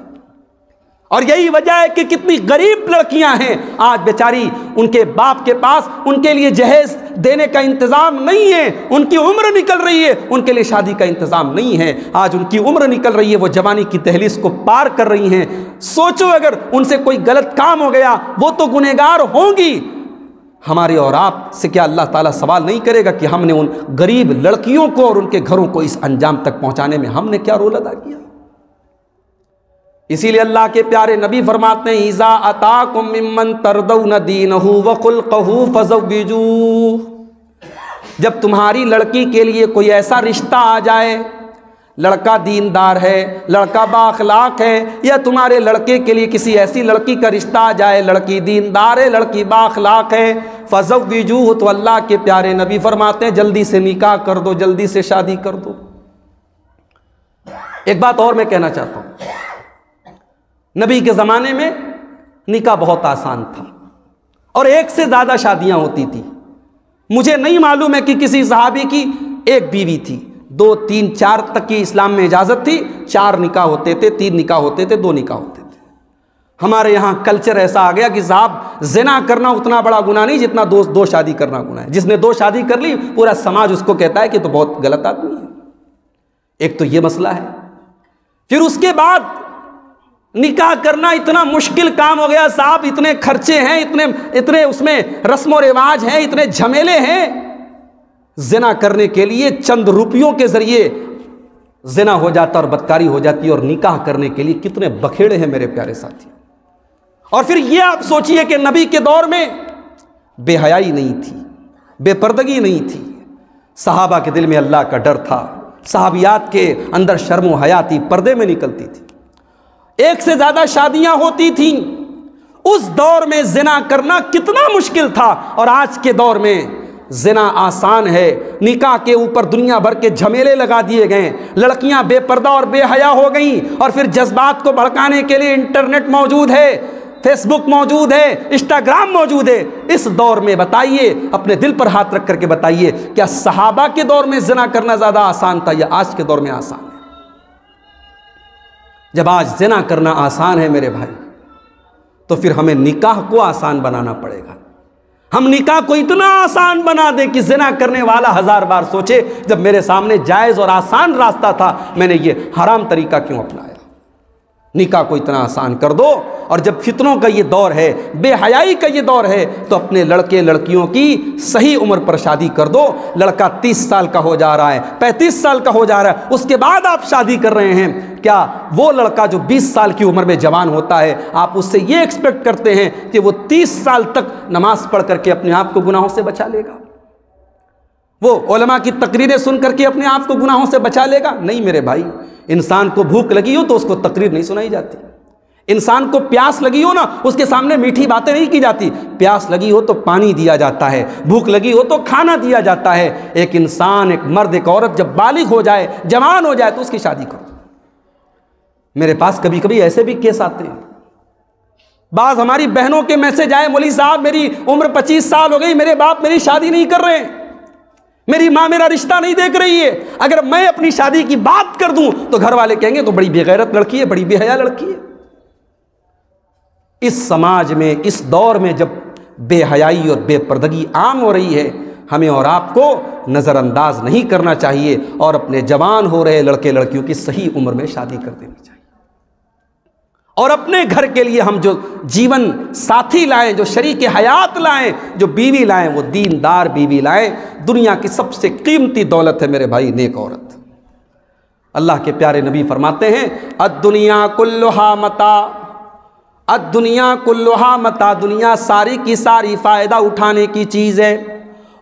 और यही वजह है कि कितनी गरीब लड़कियां हैं आज बेचारी, उनके बाप के पास उनके लिए जहेज देने का इंतजाम नहीं है, उनकी उम्र निकल रही है, उनके लिए शादी का इंतजाम नहीं है। आज उनकी उम्र निकल रही है, वो जवानी की दहलीज को पार कर रही हैं। सोचो अगर उनसे कोई गलत काम हो गया, वो तो गुनहगार होंगी। हमारे और आप से क्या अल्लाह ताला सवाल नहीं करेगा कि हमने उन गरीब लड़कियों को और उनके घरों को इस अंजाम तक पहुंचाने में हमने क्या रोल अदा किया? इसीलिए अल्लाह के प्यारे नबी फरमाते हैं इज़ा अताकुम मिम्मन तरदौन दीनहु व खुल्क़हु फज़व्विजूह। जब तुम्हारी लड़की के लिए कोई ऐसा रिश्ता आ जाए, लड़का दीनदार है, लड़का बाअखलाक है, या तुम्हारे लड़के के लिए किसी ऐसी लड़की का रिश्ता आ जाए, लड़की दीनदार है, लड़की बाअखलाक है, फज़व्विजूह, तो अल्लाह के प्यारे नबी फरमाते हैं जल्दी से निकाह कर दो, जल्दी से शादी कर दो। एक बात और मैं कहना चाहता हूँ, नबी के ज़माने में निकाह बहुत आसान था और एक से ज़्यादा शादियां होती थी। मुझे नहीं मालूम है कि किसी सहाबी की एक बीवी थी, 2, 3, 4 तक की इस्लाम में इजाज़त थी। 4 निकाह होते थे, 3 निकाह होते थे, 2 निकाह होते थे। हमारे यहाँ कल्चर ऐसा आ गया कि साहब ज़िना करना उतना बड़ा गुनाह नहीं जितना दो शादी करना गुनाह है। जिसने 2 शादी कर ली पूरा समाज उसको कहता है कि तो बहुत गलत आदमी है। एक तो ये मसला है। फिर उसके बाद निकाह करना इतना मुश्किल काम हो गया साहब, इतने खर्चे हैं, इतने उसमें रस्म और रिवाज हैं, इतने झमेले हैं। जिना करने के लिए चंद रुपयों के जरिए जिना हो जाता और बदकारी हो जाती है, और निकाह करने के लिए कितने बखेड़े हैं मेरे प्यारे साथी। और फिर ये आप सोचिए कि नबी के दौर में बेहयाई नहीं थी, बेपर्दगी नहीं थी, सहाबा के दिल में अल्लाह का डर था, सहाबियात के अंदर शर्म व हया थी, पर्दे में निकलती थी, एक से ज्यादा शादियां होती थीं। उस दौर में जिना करना कितना मुश्किल था, और आज के दौर में जिना आसान है। निकाह के ऊपर दुनिया भर के झमेले लगा दिए गए, लड़कियां बेपर्दा और बेहया हो गईं, और फिर जज्बात को भड़काने के लिए इंटरनेट मौजूद है, फेसबुक मौजूद है, इंस्टाग्राम मौजूद है। इस दौर में बताइए, अपने दिल पर हाथ रख करके बताइए, क्या सहाबा के दौर में जिना करना ज्यादा आसान था या आज के दौर में आसान है? जब आज जिना करना आसान है मेरे भाई, तो फिर हमें निकाह को आसान बनाना पड़ेगा। हम निकाह को इतना आसान बना दें कि जिना करने वाला 1000 बार सोचे, जब मेरे सामने जायज़ और आसान रास्ता था, मैंने ये हराम तरीका क्यों अपनाया। निकाह को इतना आसान कर दो। और जब फितनों का ये दौर है, बेहयाई का ये दौर है, तो अपने लड़के लड़कियों की सही उम्र पर शादी कर दो। लड़का 30 साल का हो जा रहा है, 35 साल का हो जा रहा है, उसके बाद आप शादी कर रहे हैं। क्या वो लड़का जो 20 साल की उम्र में जवान होता है, आप उससे ये एक्सपेक्ट करते हैं कि वो 30 साल तक नमाज पढ़ करके अपने आप को गुनाहों से बचा लेगा? वो उलमा की तकरीरें सुन करके अपने आप को गुनाहों से बचा लेगा? नहीं मेरे भाई, इंसान को भूख लगी हो तो उसको तकरीर नहीं सुनाई जाती। इंसान को प्यास लगी हो ना, उसके सामने मीठी बातें नहीं की जाती। प्यास लगी हो तो पानी दिया जाता है, भूख लगी हो तो खाना दिया जाता है। एक इंसान, एक मर्द, एक औरत जब बालिग हो जाए, जवान हो जाए तो उसकी शादी करो। मेरे पास कभी कभी ऐसे भी केस आते हैं। बाज हमारी बहनों के मैसेज आए, मौलवी साहब मेरी उम्र 25 साल हो गई, मेरे बाप मेरी शादी नहीं कर रहे हैं, मेरी माँ मेरा रिश्ता नहीं देख रही है। अगर मैं अपनी शादी की बात कर दूं तो घर वाले कहेंगे तो बड़ी बेगैरत लड़की है, बड़ी बेहया लड़की है। इस समाज में, इस दौर में जब बेहयाई और बेपर्दगी आम हो रही है, हमें और आपको नज़रअंदाज नहीं करना चाहिए और अपने जवान हो रहे लड़के लड़कियों की सही उम्र में शादी कर देनी चाहिए। और अपने घर के लिए हम जो जीवन साथी लाएं, जो शरीक हयात लाएं, जो बीवी लाएं, वो दीनदार बीवी लाएं। दुनिया की सबसे कीमती दौलत है मेरे भाई नेक औरत। अल्लाह के प्यारे नबी फरमाते हैं, अद्दुनिया कुल्लुहा मता, अद्दुनिया कुल्लुहा मता, दुनिया सारी की सारी फ़ायदा उठाने की चीज़ है।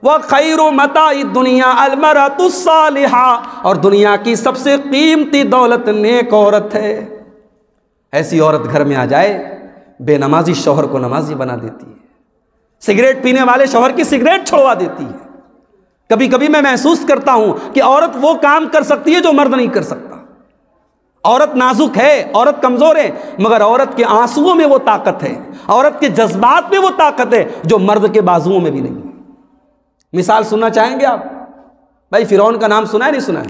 वह खैरु मताई दुनिया अलमरतु सालिहा, और दुनिया की सबसे कीमती दौलत नेक औरत है। ऐसी औरत घर में आ जाए, बेनमाजी शौहर को नमाजी बना देती है, सिगरेट पीने वाले शौहर की सिगरेट छोड़वा देती है। कभी कभी मैं महसूस करता हूं कि औरत वो काम कर सकती है जो मर्द नहीं कर सकता। औरत नाजुक है, औरत कमजोर है, मगर औरत के आंसुओं में वो ताकत है, औरत के जज्बात में वो ताकत है जो मर्द के बाजुओं में भी नहीं है। मिसाल सुनना चाहेंगे आप? भाई फिरौन का नाम सुना है, नहीं सुना है?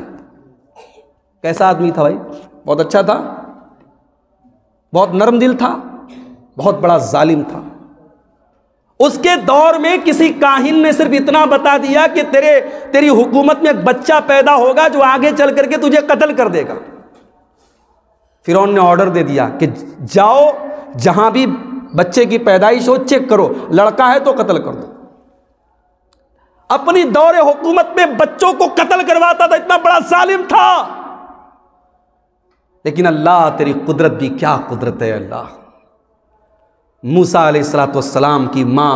कैसा आदमी था भाई? बहुत अच्छा था, बहुत नरम दिल था, बहुत बड़ा जालिम था। उसके दौर में किसी काहिन ने सिर्फ इतना बता दिया कि तेरी हुकूमत में एक बच्चा पैदा होगा जो आगे चल करके तुझे कत्ल कर देगा। फिरौन ने ऑर्डर दे दिया कि जाओ, जहां भी बच्चे की पैदाइश हो चेक करो, लड़का है तो कत्ल कर दो। अपनी दौरे हुकूमत में बच्चों को कत्ल करवाता था, इतना बड़ा जालिम था। लेकिन अल्लाह तेरी कुदरत भी क्या कुदरत है। अल्लाह, मूसा अलैहिस्सलाम की माँ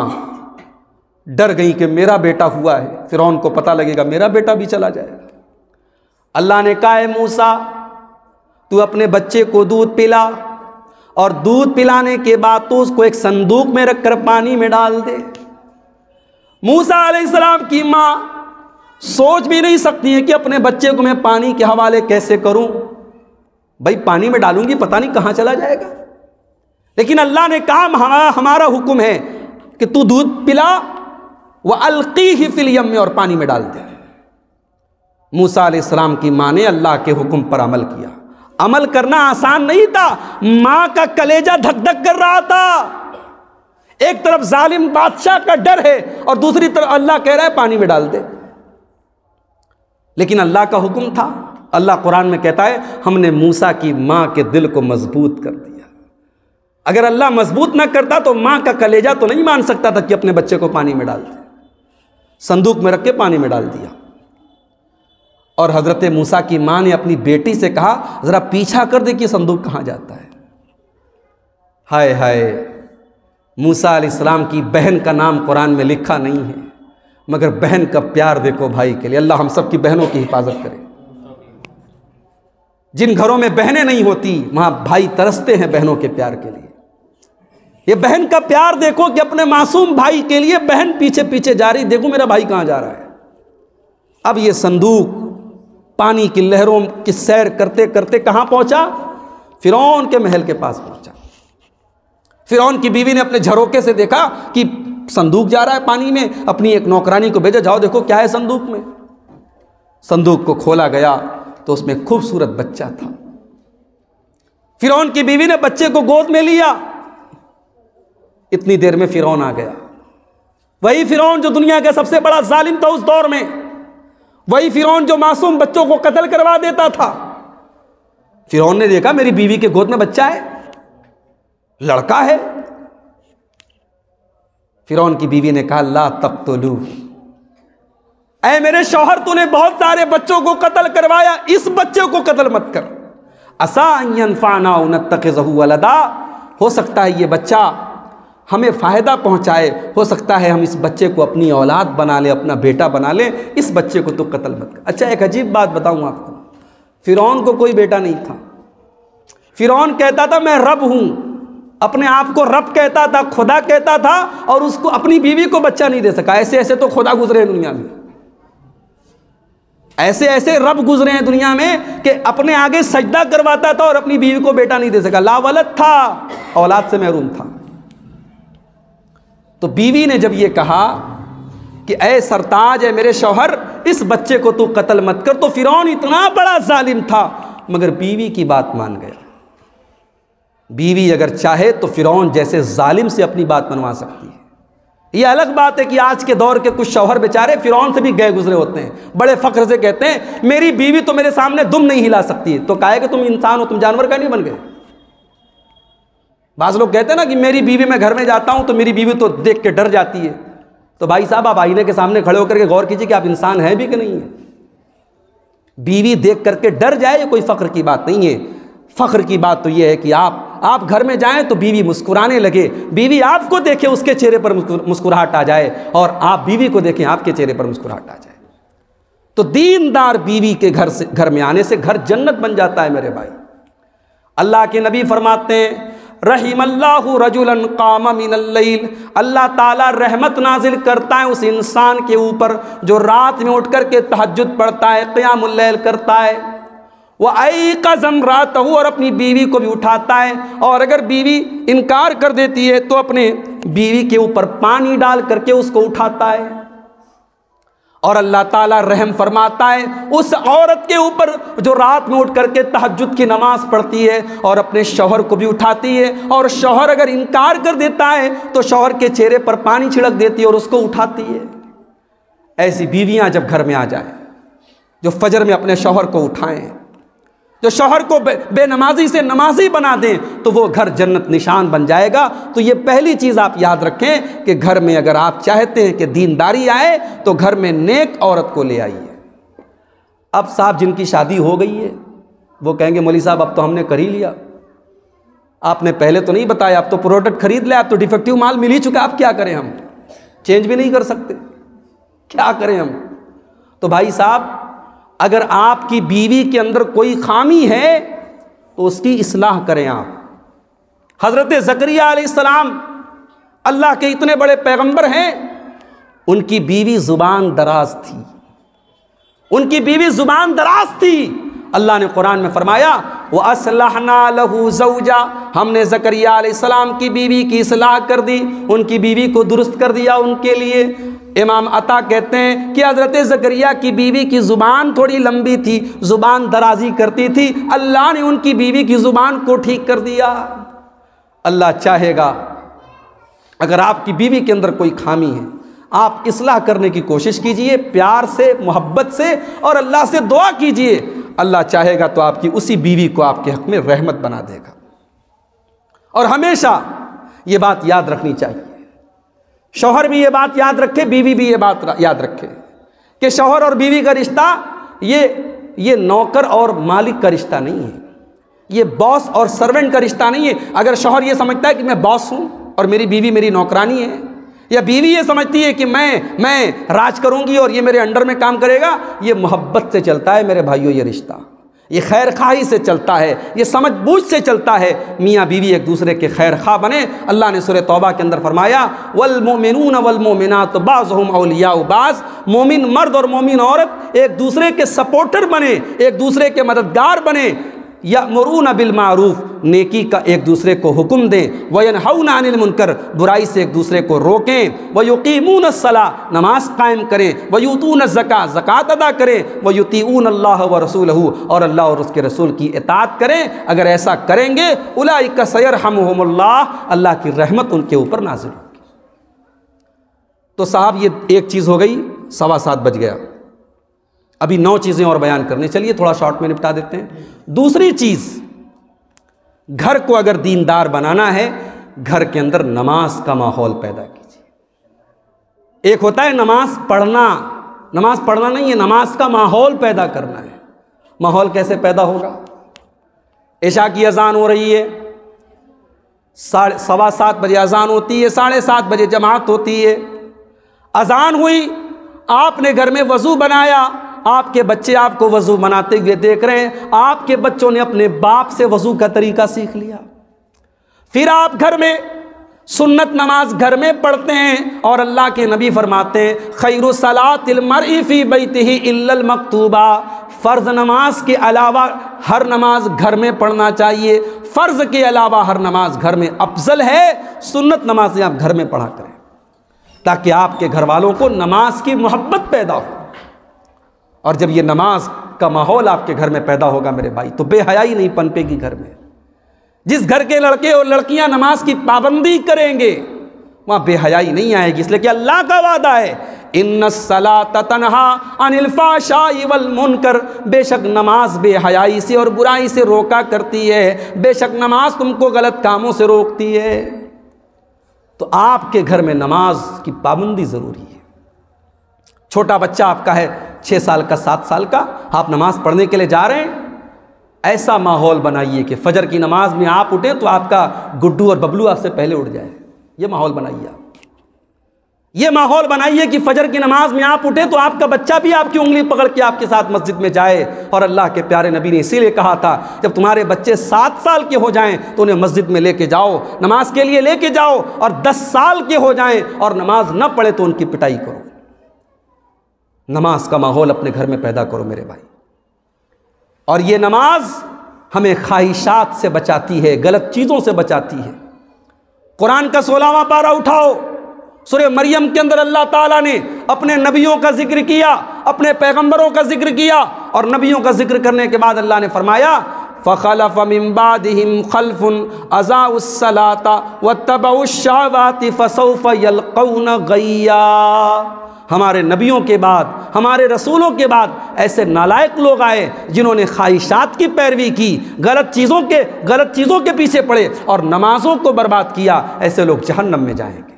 डर गई कि मेरा बेटा हुआ है, फिरौन को पता लगेगा मेरा बेटा भी चला जाएगा। अल्लाह ने कहा है मूसा, तू अपने बच्चे को दूध पिला, और दूध पिलाने के बाद तो उसको एक संदूक में रखकर पानी में डाल दे। मूसा अलैहिस्सलाम की माँ सोच भी नहीं सकती है कि अपने बच्चे को मैं पानी के हवाले कैसे करूं। भाई पानी में डालूंगी पता नहीं कहां चला जाएगा। लेकिन अल्लाह ने कहा हमारा हुक्म है कि तू दूध पिला, वह अलकीही फिल यम में, और पानी में डाल दे। मूसा अलैहिस्सलाम की माँ ने अल्लाह के हुक्म पर अमल किया। अमल करना आसान नहीं था, माँ का कलेजा धक धक कर रहा था। एक तरफ जालिम बादशाह का डर है और दूसरी तरफ अल्लाह कह रहा है पानी में डाल दे। लेकिन अल्लाह का हुक्म था। अल्लाह कुरान में कहता है, हमने मूसा की माँ के दिल को मजबूत कर दिया। अगर अल्लाह मजबूत ना करता तो माँ का कलेजा तो नहीं मान सकता था कि अपने बच्चे को पानी में डाल दे। संदूक में रख के पानी में डाल दिया। और हजरत मूसा की माँ ने अपनी बेटी से कहा, जरा पीछा कर दे कि संदूक कहाँ जाता है। हाय हाय, मूसा अलैहिस्सलाम की बहन का नाम कुरान में लिखा नहीं है, मगर बहन का प्यार देखो भाई के लिए। अल्लाह हम सब की बहनों की हिफाजत करे। जिन घरों में बहनें नहीं होती वहां भाई तरसते हैं बहनों के प्यार के लिए। ये बहन का प्यार देखो कि अपने मासूम भाई के लिए बहन पीछे पीछे जा रही, देखो मेरा भाई कहां जा रहा है। अब ये संदूक पानी की लहरों की सैर करते करते कहां पहुंचा? फिरौन के महल के पास पहुंचा। फिरौन की बीवी ने अपने झरोके से देखा कि संदूक जा रहा है पानी में, अपनी एक नौकरानी को भेजा, जाओ देखो क्या है संदूक में। संदूक को खोला गया तो उसमें खूबसूरत बच्चा था। फिरौन की बीवी ने बच्चे को गोद में लिया। इतनी देर में फिरौन आ गया। वही फिरौन जो दुनिया का सबसे बड़ा जालिम था उस दौर में, वही फिरौन जो मासूम बच्चों को कत्ल करवा देता था। फिरौन ने देखा मेरी बीवी के गोद में बच्चा है, लड़का है। फिरौन की बीवी ने कहा, ला तक़्तुलू, ऐ मेरे शौहर, तूने बहुत सारे बच्चों को कत्ल करवाया, इस बच्चे को कत्ल मत कर। असा अन यनफ़अना अव नत्तख़िज़हु वलदा, हो सकता है ये बच्चा हमें फ़ायदा पहुँचाए, हो सकता है हम इस बच्चे को अपनी औलाद बना लें, अपना बेटा बना लें, इस बच्चे को तो कत्ल मत कर। अच्छा, एक अजीब बात बताऊँ आपको, फ़िरौन को कोई बेटा नहीं था। फ़िरौन कहता था मैं रब हूँ, अपने आप को रब कहता था, खुदा कहता था, और उसको अपनी बीवी को बच्चा नहीं दे सका। ऐसे ऐसे तो खुदा गुजरे हैं दुनिया में, ऐसे ऐसे रब गुजरे हैं दुनिया में कि अपने आगे सजदा करवाता था और अपनी बीवी को बेटा नहीं दे सका, लावलद था, औलाद से महरूम था। तो बीवी ने जब ये कहा कि ऐ सरताज, है मेरे शौहर, इस बच्चे को तू कत्ल मत कर, तो फ़िरौन इतना बड़ा जालिम था, मगर बीवी की बात मान गया। बीवी अगर चाहे तो फ़िरौन जैसे जालिम से अपनी बात मनवा सकती है। ये अलग बात है कि आज के दौर के कुछ शौहर बेचारे फ़िरौन से भी गए गुजरे होते हैं, बड़े फ़ख्र से कहते हैं मेरी बीवी तो मेरे सामने दुम नहीं हिला सकती। तो काहे कि तुम इंसान हो, तुम जानवर का नहीं बन गए। बाज़ लोग कहते हैं ना कि मेरी बीवी, मैं घर में जाता हूं तो मेरी बीवी तो देख के डर जाती है। तो भाई साहब, आप आईने के सामने खड़े होकर के गौर कीजिए कि आप इंसान हैं भी कि नहीं है। बीवी देख करके डर जाए, ये कोई फ़ख्र की बात नहीं है। फ़ख्र की बात तो ये है कि आप घर में जाएं तो बीवी मुस्कुराने लगे, बीवी आपको देखे, उसके चेहरे पर मुस्कुराहट आ जाए, और आप बीवी को देखें, आपके चेहरे पर मुस्कुराहट आ जाए। तो दीनदार बीवी के घर में आने से घर जन्नत बन जाता है मेरे भाई। अल्लाह के नबी फरमाते हैं रहीमल्लाहु रजुलन कामा मिनल लैल, अल्लाह ताला रहमत नाजिल करता है उस इंसान के ऊपर जो रात में उठ कर के तहज्जुद पढ़ता है, क़ियामुल लैल करता है। वह ऐक़ज़म रातहु, और अपनी बीवी को भी उठाता है, और अगर बीवी इनकार कर देती है तो अपने बीवी के ऊपर पानी डाल करके उसको उठाता है। और अल्लाह ताला रहम फरमाता है उस औरत के ऊपर जो रात में उठ करके तहज्जुद की नमाज पढ़ती है और अपने शौहर को भी उठाती है, और शौहर अगर इनकार कर देता है तो शौहर के चेहरे पर पानी छिड़क देती है और उसको उठाती है। ऐसी बीवियां जब घर में आ जाए, जो फजर में अपने शौहर को उठाएं, जो शौहर को बेनमाजी से नमाजी बना दें, तो वो घर जन्नत निशान बन जाएगा। तो ये पहली चीज़ आप याद रखें कि घर में अगर आप चाहते हैं कि दीनदारी आए तो घर में नेक औरत को ले आइए। अब साहब जिनकी शादी हो गई है वो कहेंगे मौलवी साहब अब तो हमने कर ही लिया, आपने पहले तो नहीं बताया, आप तो प्रोडक्ट खरीद लिया, आप तो डिफेक्टिव माल मिल ही चुका, आप क्या करें, हम चेंज भी नहीं कर सकते, क्या करें हम। तो भाई साहब, अगर आपकी बीवी के अंदर कोई खामी है तो उसकी इस्लाह करें आप। हज़रत ज़करिया अलैहिस्सलाम अल्लाह के इतने बड़े पैगंबर हैं, उनकी बीवी ज़ुबान दराज थी, उनकी बीवी ज़ुबान दराज थी। अल्लाह ने कुरान में फरमाया व असलहना लहू ज़ौजा, हमने ज़करिया अलैहिस्सलाम की बीवी की इस्लाह कर दी, उनकी बीवी को दुरुस्त कर दिया उनके लिए। इमाम अता कहते हैं कि हज़रत ज़करिया की बीवी की ज़ुबान थोड़ी लंबी थी, ज़ुबान दराजी करती थी, अल्लाह ने उनकी बीवी की ज़ुबान को ठीक कर दिया। अल्लाह चाहेगा अगर आपकी बीवी के अंदर कोई खामी है, आप इस्लाह करने की कोशिश कीजिए, प्यार से, मोहब्बत से, और अल्लाह से दुआ कीजिए। अल्लाह चाहेगा तो आपकी उसी बीवी को आपके हक़ में रहमत बना देगा। और हमेशा ये बात याद रखनी चाहिए, शौहर भी ये बात याद रखे, बीवी भी ये बात याद रखे कि शौहर और बीवी का रिश्ता ये नौकर और मालिक का रिश्ता नहीं है, ये बॉस और सर्वेंट का रिश्ता नहीं है। अगर शौहर ये समझता है कि मैं बॉस हूँ और मेरी बीवी मेरी नौकरानी है, या बीवी ये समझती है कि मैं राज करूँगी और ये मेरे अंडर में काम करेगा, ये मोहब्बत से चलता है मेरे भाइयों, ये रिश्ता ये खैर खाही से चलता है, ये समझ बूझ से चलता है। मियाँ बीवी एक दूसरे के खैर खा बने। अल्लाह ने सूरह तौबा के अंदर फरमाया वल मोमिनून वल मोमिनात बाज़ुहुम औलियाउ बाज़, मोमिन मर्द और मोमिन औरत एक दूसरे के सपोर्टर बने, एक दूसरे के मददगार बने। यअमुरूना बिल मारूफ, नेकी का एक दूसरे को हुक्म दें, वयनहौना अनिल मुनकर, बुराई से एक दूसरे को रोकें, वयुकीमून अस्सलाह, नमाज कायम करें, वयूतून ज़कात, ज़कात अदा करें, वयुतीऊन अल्लाह व रसूलहू, और अल्लाह और उसके रसूल की इताअत करें। अगर ऐसा करेंगे उलाइका सयरहमुहुमुल्लाह, अल्लाह की रहमत उनके ऊपर नाज़िल होगी। तो साहब ये एक चीज़ हो गई, 7:15 बज गया, अभी 9 चीज़ें और बयान करने, चलिए थोड़ा शॉर्ट में निपटा देते हैं। दूसरी चीज़, घर को अगर दीनदार बनाना है, घर के अंदर नमाज का माहौल पैदा कीजिए। एक होता है नमाज पढ़ना, नमाज पढ़ना नहीं है, नमाज का माहौल पैदा करना है। माहौल कैसे पैदा होगा? इशा की अजान हो रही है, 7:15 बजे अजान होती है, 7:30 बजे जमात होती है। अजान हुई, आपने घर में वज़ू बनाया, आपके बच्चे आपको वज़ू बनाते हुए देख रहे हैं, आपके बच्चों ने अपने बाप से वज़ू का तरीका सीख लिया। फिर आप घर में सुन्नत नमाज घर में पढ़ते हैं और अल्लाह के नबी फरमाते हैं खैरु सलातिल मर्इ फी बैतिही इल्लल मक्तूबा, फ़र्ज़ नमाज के अलावा हर नमाज घर में पढ़ना चाहिए, फ़र्ज़ के अलावा हर नमाज घर में अफजल है। सुन्नत नमाज़ें आप घर में पढ़ा करें ताकि आपके घर वालों को नमाज की मोहब्बत पैदा हो। और जब ये नमाज का माहौल आपके घर में पैदा होगा मेरे भाई, तो बेहयाई नहीं पनपेगी घर में। जिस घर के लड़के और लड़कियां नमाज की पाबंदी करेंगे वहाँ बेहयाई नहीं आएगी, इसलिए कि अल्लाह का वादा है इन्नस्सलात तन्हा अनिल फ़ाहशाइ वल मुनकर, बेशक नमाज बेहयाई से और बुराई से रोका करती है, बेशक नमाज तुमको गलत कामों से रोकती है। तो आपके घर में नमाज की पाबंदी ज़रूरी है। छोटा बच्चा आपका है 6 साल का 7 साल का, आप नमाज पढ़ने के लिए जा रहे हैं, ऐसा माहौल बनाइए कि फजर की नमाज में आप उठें तो आपका गुड्डू और बबलू आपसे पहले उठ जाए। ये माहौल बनाइए आप। ये माहौल बनाइए कि फजर की नमाज में आप उठे तो आपका बच्चा भी आपकी उंगली पकड़ के आपके साथ मस्जिद में जाए। और अल्लाह के प्यारे नबी ने इसीलिए कहा था जब तुम्हारे बच्चे 7 साल के हो जाएं तो उन्हें मस्जिद में लेके जाओ, नमाज के लिए लेके जाओ, और 10 साल के हो जाएं और नमाज न पढ़े तो उनकी पिटाई करो। नमाज का माहौल अपने घर में पैदा करो मेरे भाई। और ये नमाज हमें ख्वाहिशात से बचाती है, गलत चीज़ों से बचाती है। कुरान का 16वां पारा उठाओ, सूरह मरियम के अंदर अल्लाह ताला ने अपने नबियों का जिक्र किया, अपने पैगंबरों का जिक्र किया, और नबियों का जिक्र करने के बाद अल्लाह ने फरमाया फ़ख़लफ़ मिन बादिहिम ख़ल्फ़ुन अज़ाउस सलाता वत्तबउश शहवाति फ़सौफ़ यल्क़ौन गय्या। हमारे नबियों के बाद, हमारे रसूलों के बाद ऐसे नालायक लोग आए जिन्होंने ख्वाहिशात की पैरवी की, गलत चीज़ों के पीछे पड़े और नमाज़ों को बर्बाद किया। ऐसे लोग जहन्नम में जाएंगे।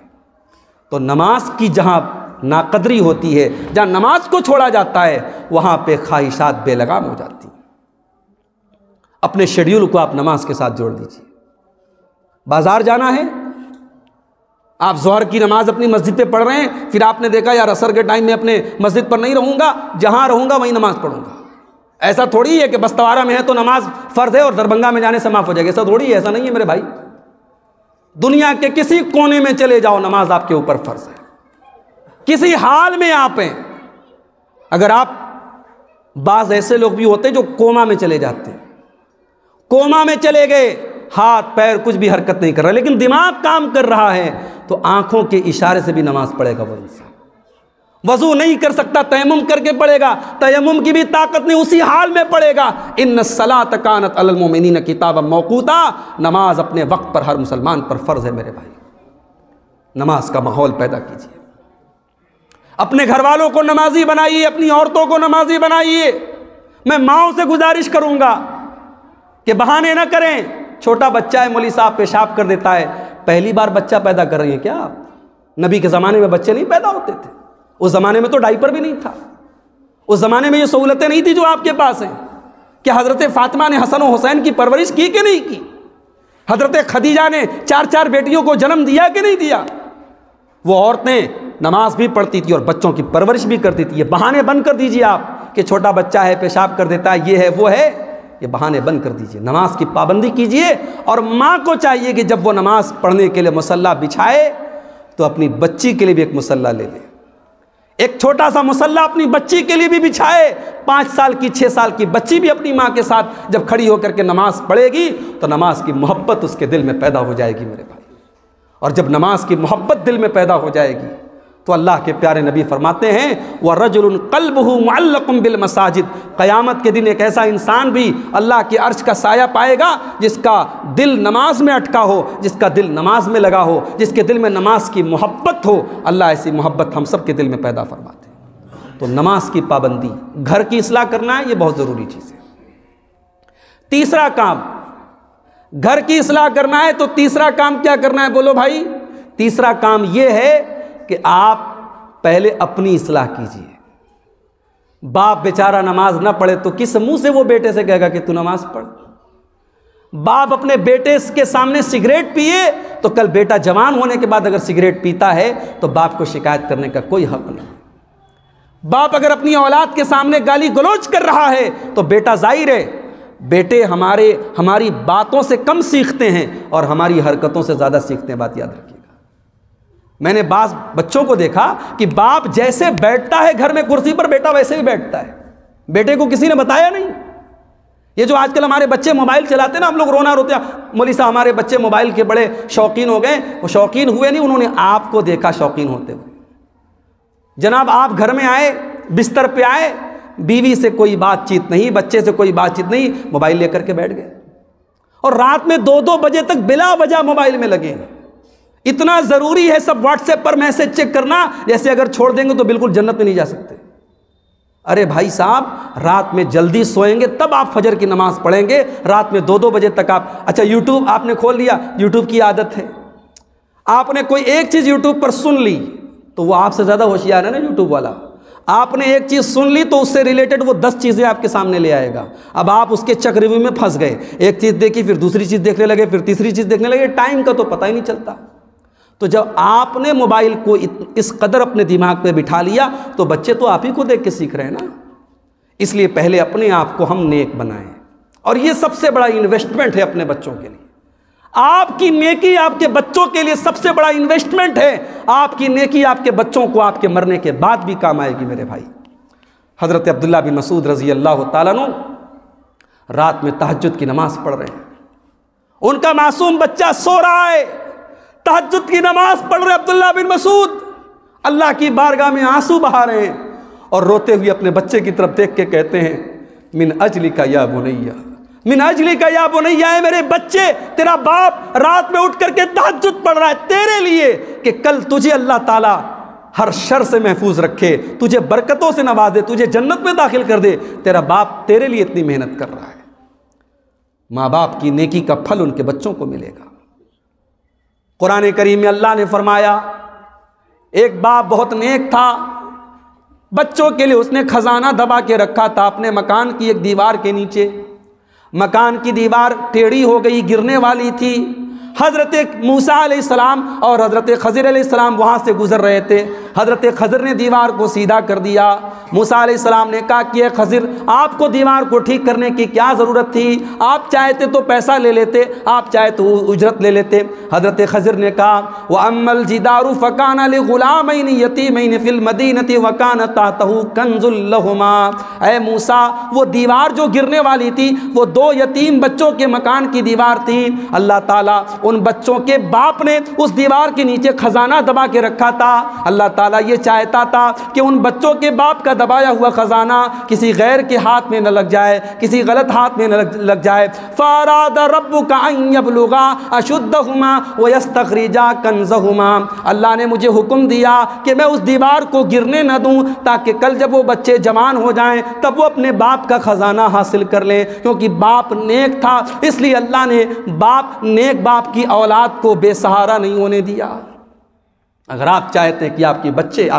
तो नमाज की जहाँ नाकदरी होती है, जहाँ नमाज को छोड़ा जाता है, वहाँ पे ख्वाहिशात बेलगाम हो जाती हैं। अपने शेड्यूल को आप नमाज के साथ जोड़ दीजिए। बाज़ार जाना है, आप ज़ोहर की नमाज अपनी मस्जिद पे पढ़ रहे हैं, फिर आपने देखा यार असर के टाइम में अपने मस्जिद पर नहीं रहूँगा, जहाँ रहूँगा वहीं नमाज पढ़ूँगा। ऐसा थोड़ी है कि बस्तवारा में है तो नमाज फ़र्ज़ है और दरभंगा में जाने से माफ़ हो जाएगा, ऐसा थोड़ी है, ऐसा नहीं है मेरे भाई। दुनिया के किसी कोने में चले जाओ, नमाज आपके ऊपर फ़र्ज़ है, किसी हाल में आप हैं। अगर आप, बाज़ ऐसे लोग भी होते हैं जो कोमा में चले जाते हैं, कोमा में चले गए, हाथ पैर कुछ भी हरकत नहीं कर रहा, लेकिन दिमाग काम कर रहा है, तो आंखों के इशारे से भी नमाज पढ़ेगा वो इंसान। वज़ू नहीं कर सकता, तयम्मुम करके पढ़ेगा, तयम्मुम की भी ताकत नहीं, उसी हाल में पढ़ेगा। इन्नस्सलात कानत अलल मोमिनीन किताबन मौक़ूता, नमाज अपने वक्त पर हर मुसलमान पर फ़र्ज़ है मेरे भाई। नमाज का माहौल पैदा कीजिए, अपने घर वालों को नमाजी बनाइए, अपनी औरतों को नमाजी बनाइए। मैं माओं से गुजारिश करूँगा कि बहाने न करें। छोटा बच्चा है, मौलवी साहब पेशाब कर देता है, पहली बार बच्चा पैदा कर रही हैं क्या आप? नबी के ज़माने में बच्चे नहीं पैदा होते थे, उस ज़माने में तो डाइपर भी नहीं था, उस ज़माने में ये सहूलतें नहीं थी जो आपके पास हैं। कि हज़रत फ़ातिमा ने हसन और हुसैन की परवरिश की कि नहीं की? हज़रत खदीजा ने 4 बेटियों को जन्म दिया कि नहीं दिया? वो औरतें नमाज भी पढ़ती थी और बच्चों की परवरिश भी करती थी। ये बहाने बंद कर दीजिए आप कि छोटा बच्चा है, पेशाब कर देता है, ये है वो है, ये बहाने बंद कर दीजिए। नमाज की पाबंदी कीजिए। और माँ को चाहिए कि जब वो नमाज पढ़ने के लिए मुसल्ला बिछाए तो अपनी बच्ची के लिए भी एक मुसल्ला ले ले, एक छोटा सा मुसल्ला अपनी बच्ची के लिए भी बिछाए। 5 साल की 6 साल की बच्ची भी अपनी माँ के साथ जब खड़ी होकर के नमाज पढ़ेगी तो नमाज की मोहब्बत उसके दिल में पैदा हो जाएगी मेरे भाई। और जब नमाज की मोहब्बत दिल में पैदा हो जाएगी तो अल्लाह के प्यारे नबी फरमाते हैं व रजुलुन क़ल्बुहु मुअल्लक़ुन बिल मसाजिद, क़यामत के दिन एक ऐसा इंसान भी अल्लाह के अर्श का साया पाएगा जिसका दिल नमाज में अटका हो, जिसका दिल नमाज में लगा हो, जिसके दिल में नमाज की मोहब्बत हो। अल्लाह ऐसी मोहब्बत हम सब के दिल में पैदा फरमाते हैं। तो नमाज की पाबंदी, घर की इस्लाह करना है, ये बहुत ज़रूरी चीज़ है। तीसरा काम, घर की इस्लाह करना है तो तीसरा काम क्या करना है बोलो भाई? तीसरा काम ये है कि आप पहले अपनी इस्लाह कीजिए। बाप बेचारा नमाज ना पढ़े तो किस मुंह से वो बेटे से कहेगा कि तू नमाज पढ़? बाप अपने बेटे के सामने सिगरेट पिए तो कल बेटा जवान होने के बाद अगर सिगरेट पीता है तो बाप को शिकायत करने का कोई हक नहीं। बाप अगर अपनी औलाद के सामने गाली गलौज कर रहा है तो बेटा जाहिर है बेटे हमारी बातों से कम सीखते हैं और हमारी हरकतों से ज़्यादा सीखते हैं, बात याद रखिएगा। मैंने बास बच्चों को देखा कि बाप जैसे बैठता है घर में कुर्सी पर, बेटा वैसे ही बैठता है। बेटे को किसी ने बताया नहीं। ये जो आजकल हमारे बच्चे मोबाइल चलाते हैं ना, हम लोग रोना रोते हैं, मौलवी साहब हमारे बच्चे मोबाइल के बड़े शौकीन हो गए। वो शौकीन हुए नहीं, उन्होंने आपको देखा शौकीन होते हुए। जनाब आप घर में आए, बिस्तर पे आए, बीवी से कोई बातचीत नहीं, बच्चे से कोई बातचीत नहीं, मोबाइल लेकर के बैठ गए और रात में 2-2 बजे तक बिला वजह मोबाइल में लगे। इतना ज़रूरी है सब व्हाट्सएप पर मैसेज चेक करना, जैसे अगर छोड़ देंगे तो बिल्कुल जन्नत में नहीं जा सकते। अरे भाई साहब, रात में जल्दी सोएंगे तब आप फजर की नमाज पढ़ेंगे, रात में 2-2 बजे तक आप। अच्छा यूट्यूब आपने खोल लिया, यूट्यूब की आदत है, आपने कोई एक चीज़ यूट्यूब पर सुन ली तो वो आपसे ज़्यादा होशियार है ना यूट्यूब वाला। आपने एक चीज़ सुन ली तो उससे रिलेटेड वो 10 चीज़ें आपके सामने ले आएगा। अब आप उसके चक्रव्यूह में फंस गए, एक चीज़ देखी, फिर दूसरी चीज़ देखने लगे, फिर तीसरी चीज़ देखने लगे, टाइम का तो पता ही नहीं चलता। तो जब आपने मोबाइल को इस कदर अपने दिमाग पे बिठा लिया तो बच्चे तो आप ही को देख के सीख रहे हैं ना। इसलिए पहले अपने आप को हम नेक बनाएं, और ये सबसे बड़ा इन्वेस्टमेंट है अपने बच्चों के लिए। आपकी नेकी आपके बच्चों के लिए सबसे बड़ा इन्वेस्टमेंट है। आपकी नेकी आपके बच्चों को आपके मरने के बाद भी काम आएगी मेरे भाई। हज़रत अब्दुल्ला बिन मसूद रज़ी अल्लाह ताला अन्हु रात में तहज्जुद की नमाज पढ़ रहे हैं। उनका मासूम बच्चा सो रहा है, तहज्जुद की नमाज पढ़ रहे अब्दुल्ला बिन मसूद अल्लाह की बारगाह में आंसू बहा रहे हैं और रोते हुए अपने बच्चे की तरफ देख के कहते हैं, मिन अजलिका या बुनैया, मिन अजलिका या बुनैया, है मेरे बच्चे, तेरा बाप रात में उठ करके तहज्जुद पढ़ रहा है तेरे लिए कि कल तुझे अल्लाह ताला हर शर से महफूज रखे, तुझे बरकतों से नवाजे, तुझे जन्नत में दाखिल कर दे। तेरा बाप तेरे लिए इतनी मेहनत कर रहा है। माँ बाप की नेकी का फल उनके बच्चों को मिलेगा। कुरान करीम में अल्लाह ने फरमाया, एक बाप बहुत नेक था, बच्चों के लिए उसने खजाना दबा के रखा था अपने मकान की एक दीवार के नीचे। मकान की दीवार टेढ़ी हो गई, गिरने वाली थी। हज़रत मूसा अलैहिस्सलाम और हज़रत खज़र अलैहिस्सलाम वहाँ से गुज़र रहे थे। हज़रत खज़र ने दीवार को सीधा कर दिया। मूसा अलैहिस्सलाम ने कहा कि खज़र, आपको दीवार को ठीक करने की क्या ज़रूरत थी? आप चाहते तो पैसा ले लेते, आप चाहे तो उजरत ले लेते। हज़रत खज़र ने कहा, व अम्मल जिदारु फ़काना लिग़ुलामैनि यतीमैनि फ़िल मदीनति व कान तहतहु कन्ज़ुल लहुमा। ऐ मूसा, वो दीवार जो गिरने वाली थी वो 2 यतीम बच्चों के मकान की दीवार थी। अल्लाह ताला उन बच्चों के बाप ने उस दीवार के नीचे खजाना दबा के रखा था। अल्लाह ताला ये चाहता था कि उन बच्चों के बाप का दबाया हुआ खजाना किसी गैर के हाथ में न लग जाए, किसी गलत हाथ में न लग जाए। फ़अराद रब्बुका अन यबलुगा अशुद्धहुमा व यस्तखरिजा कंज़हुमा। अल्लाह ने मुझे हुक्म दिया कि मैं उस दीवार को गिरने न दूं, ताकि कल जब वो बच्चे जवान हो जाएं तब वो अपने बाप का खजाना हासिल कर लें। क्योंकि बाप नेक था, इसलिए अल्लाह ने नेक बाप की औलाद को बेसहारा नहीं होने दिया। अगर आप चाहते हैं कि आपके बच्चे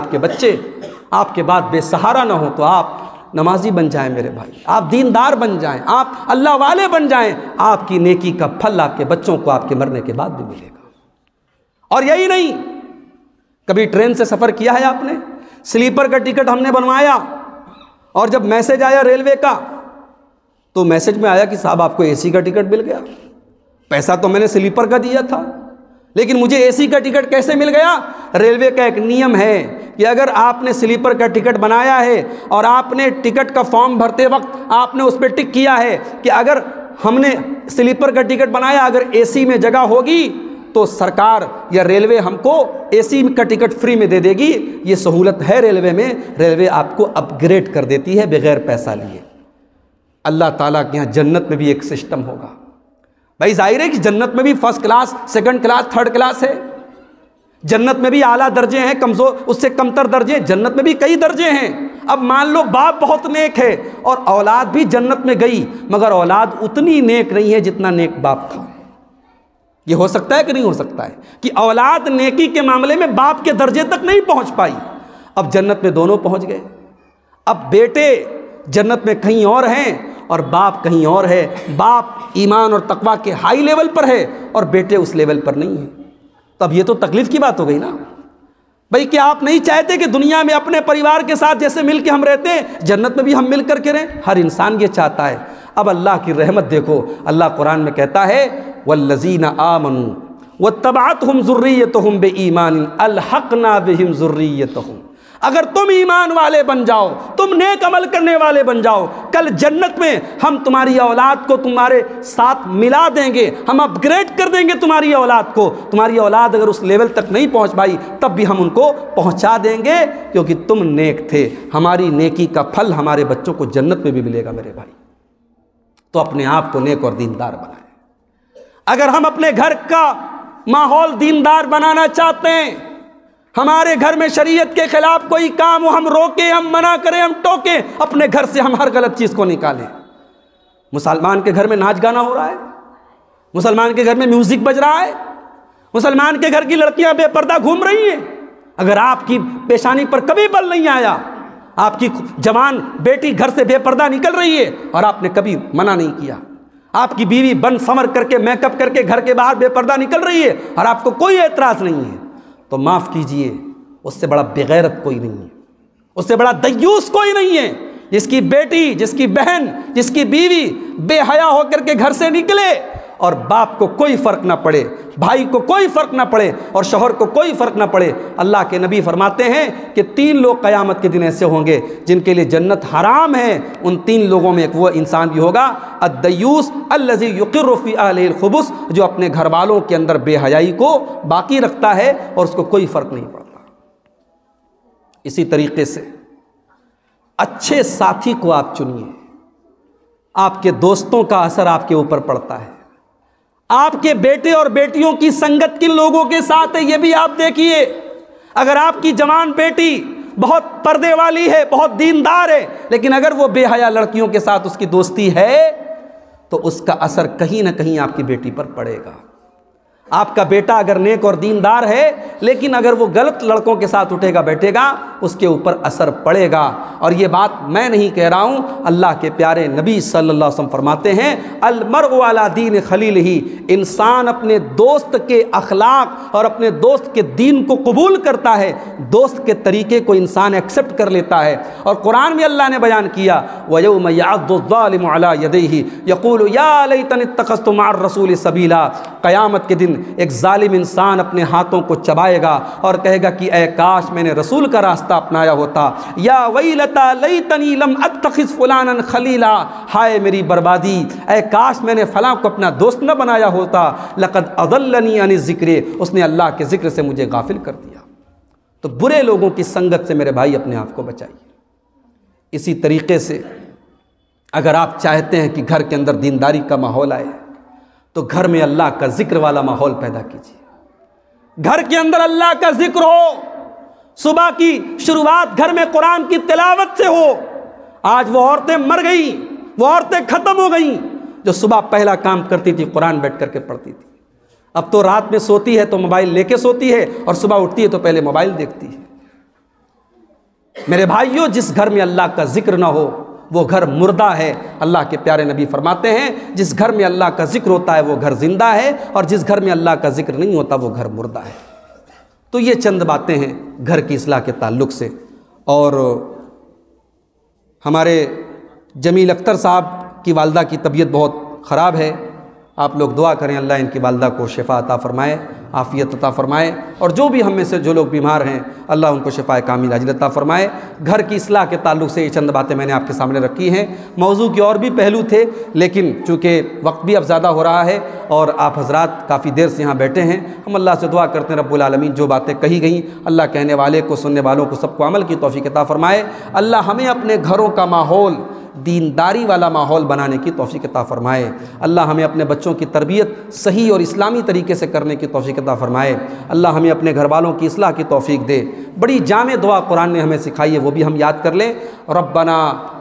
आपके बाद बेसहारा ना हो तो आप नमाजी बन जाएं मेरे भाई, आप दीनदार बन जाएं, आप अल्लाह वाले बन जाएं। आपकी नेकी का फल आपके बच्चों को आपके मरने के बाद भी मिलेगा। और यही नहीं, कभी ट्रेन से सफ़र किया है आपने? स्लीपर का टिकट हमने बनवाया और जब मैसेज आया रेलवे का तो मैसेज में आया कि साहब आपको एसी का टिकट मिल गया। पैसा तो मैंने स्लीपर का दिया था, लेकिन मुझे एसी का टिकट कैसे मिल गया? रेलवे का एक नियम है कि अगर आपने स्लीपर का टिकट बनाया है और आपने टिकट का फॉर्म भरते वक्त आपने उस पर टिक किया है कि अगर हमने स्लीपर का टिकट बनाया, अगर एसी में जगह होगी तो सरकार या रेलवे हमको एसी का टिकट फ्री में दे देगी। ये सहूलत है रेलवे में, रेलवे आपको अपग्रेड कर देती है बगैर पैसा लिए। अल्लाह ताला के यहाँ जन्नत में भी एक सिस्टम होगा। भाई जाहिर है कि जन्नत में भी first class, second class, third class है। जन्नत में भी आला दर्जे हैं, कमज़ोर उससे कमतर दर्जे, जन्नत में भी कई दर्जे हैं। अब मान लो बाप बहुत नेक है और औलाद भी जन्नत में गई, मगर औलाद उतनी नेक नहीं है जितना नेक बाप था। ये हो सकता है कि नहीं हो सकता है कि औलाद नेकी के मामले में बाप के दर्जे तक नहीं पहुंच पाई? अब जन्नत में दोनों पहुंच गए। अब बेटे जन्नत में कहीं और हैं और बाप कहीं और है, बाप ईमान और तकवा के हाई लेवल पर है और बेटे उस लेवल पर नहीं है। तब ये तो तकलीफ़ की बात हो गई ना भाई, कि आप नहीं चाहते कि दुनिया में अपने परिवार के साथ जैसे मिल के हम रहते हैं जन्नत में भी हम मिल करके रहें? हर इंसान ये चाहता है। अब अल्लाह की रहमत देखो, अल्लाह कुरान में कहता है वल्लज़ीना आमनू वत्तबअतहुम ज़ुर्रिय्यतुहुम बिईमान अलहक़ना बिहिम ज़ुर्रिय्यतहुम। अगर तुम ईमान वाले बन जाओ, तुम नेक अमल करने वाले बन जाओ, कल जन्नत में हम तुम्हारी औलाद को तुम्हारे साथ मिला देंगे, हम अपग्रेड कर देंगे तुम्हारी औलाद को। तुम्हारी औलाद अगर उस लेवल तक नहीं पहुंच पाई तब भी हम उनको पहुंचा देंगे, क्योंकि तुम नेक थे। हमारी नेकी का फल हमारे बच्चों को जन्नत में भी मिलेगा मेरे भाई। तो अपने आप को नेक और दीनदार बनाएं। अगर हम अपने घर का माहौल दीनदार बनाना चाहते हैं, हमारे घर में शरीयत के खिलाफ कोई काम हो, हम रोकें, हम मना करें, हम टोकें, अपने घर से हम हर गलत चीज़ को निकालें। मुसलमान के घर में नाच गाना हो रहा है, मुसलमान के घर में म्यूजिक बज रहा है, मुसलमान के घर की लड़कियां बेपर्दा घूम रही हैं। अगर आपकी पेशानी पर कभी बल नहीं आया, आपकी जवान बेटी घर से बेपर्दा निकल रही है और आपने कभी मना नहीं किया, आपकी बीवी बन संवर करके मेकअप करके घर के बाहर बेपर्दा निकल रही है और आपको कोई एतराज़ नहीं है, तो माफ़ कीजिए, उससे बड़ा बेगैरत कोई नहीं है, उससे बड़ा दय्यूस कोई नहीं है। जिसकी बेटी, जिसकी बहन, जिसकी बीवी बेहया होकर के घर से निकले और बाप को कोई फ़र्क ना पड़े, भाई को कोई फ़र्क ना पड़े और शौहर को कोई फ़र्क ना पड़े। अल्लाह के नबी फरमाते हैं कि 3 लोग क़यामत के दिन ऐसे होंगे जिनके लिए जन्नत हराम है। उन 3 लोगों में एक वो इंसान भी होगा अद्दयूस अल्लज़ी युक़िर्रु फ़ी अहलिहिल खुबुस, जो अपने घर वालों के अंदर बेहयाई को बाकी रखता है और उसको कोई फ़र्क नहीं पड़ता। इसी तरीके से अच्छे साथी को आप चुनिए। आपके दोस्तों का असर आपके ऊपर पड़ता है। आपके बेटे और बेटियों की संगत किन लोगों के साथ है ये भी आप देखिए। अगर आपकी जवान बेटी बहुत पर्दे वाली है, बहुत दीनदार है, लेकिन अगर वो बेहया लड़कियों के साथ उसकी दोस्ती है तो उसका असर कहीं ना कहीं आपकी बेटी पर पड़ेगा। आपका बेटा अगर नेक और दीनदार है, लेकिन अगर वो गलत लड़कों के साथ उठेगा बैठेगा, उसके ऊपर असर पड़ेगा। और ये बात मैं नहीं कह रहा हूँ, अल्लाह के प्यारे नबी सल्लल्लाहु अलैहि वसल्लम फरमाते हैं अलमर्उ अला दीन खलीलिही, इंसान अपने दोस्त के अखलाक और अपने दोस्त के दीन को कबूल करता है, दोस्त के तरीके को इंसान एक्सेप्ट कर लेता है। और कुरान में अल्लाह ने बयान किया वयौम यअद्दु ज़ालिमु अला यदैहि यक़ूलु या लैतनी इत्तख़ज़्तु मअर रसूलि सबीला, क़यामत के दिन एक जालिम इंसान अपने हाथों को चबाएगा और कहेगा कि ऐ काश मैंने रसूल का रास्ता अपनाया होता। या वैलता लैतनी लम अत्तखिज़ फुलानन खलीला, हाय मेरी बर्बादी, ऐ काश मैंने फलां को अपना दोस्त न बनाया होता। लक़द अज़ल्लनी अनि ज़िक्रे, उसने अल्लाह के ज़िक्र से मुझे गाफिल कर दिया। तो बुरे लोगों की संगत से मेरे भाई अपने आप को बचाइए। इसी तरीके से अगर आप चाहते हैं कि घर के अंदर दीनदारी का माहौल आए तो घर में अल्लाह का जिक्र वाला माहौल पैदा कीजिए। घर के अंदर अल्लाह का जिक्र हो, सुबह की शुरुआत घर में कुरान की तिलावत से हो। आज वो औरतें मर गई, वो औरतें खत्म हो गई जो सुबह पहला काम करती थी कुरान बैठ करके पढ़ती थी। अब तो रात में सोती है तो मोबाइल लेके सोती है और सुबह उठती है तो पहले मोबाइल देखती है। मेरे भाइयों, जिस घर में अल्लाह का जिक्र ना हो वो घर मुर्दा है। अल्लाह के प्यारे नबी फरमाते हैं जिस घर में अल्लाह का जिक्र होता है वो घर जिंदा है और जिस घर में अल्लाह का जिक्र नहीं होता वो घर मुर्दा है। तो ये चंद बातें हैं घर की इस्लाह के ताल्लुक़ से। और हमारे जमील अख्तर साहब की वालदा की तबीयत बहुत ख़राब है, आप लोग दुआ करें अल्लाह इनकी वालदा को शिफा अता फ़रमाए, आफ़ियत अता फ़रमाए। और जो भी हम में से जो लोग बीमार हैं अल्लाह उनको शिफाए कामिल अजल अता फ़रमाए। घर की इस्लाह के ताल्लुक़ से ये चंद बातें मैंने आपके सामने रखी हैं। मौजू के और भी पहलू थे, लेकिन चूँकि वक्त भी अब ज़्यादा हो रहा है और आप हज़रात काफ़ी देर से यहाँ बैठे हैं, हम अल्लाह से दुआ करते हैं रब्बुल आलमीन जो बातें कही गई अल्लाह कहने वाले को, सुनने वालों को, सबको अमल की तौफ़ीक़ अता फ़रमाए। अल्लाह हमें अपने घरों का माहौल दीनदारी वाला माहौल बनाने की तौफ़ीक़ अता फ़रमाए। अल्लाह हमें अपने बच्चों की तरबियत सही और इस्लामी तरीके से करने की तौफ़ीक़ अता फ़रमाए। अल्लाह हमें अपने घर वालों की इस्लाह की तौफ़ीक़ दे। बड़ी जामे दुआ कुरान ने हमें सिखाई है, वो भी हम याद कर लें। रब्बना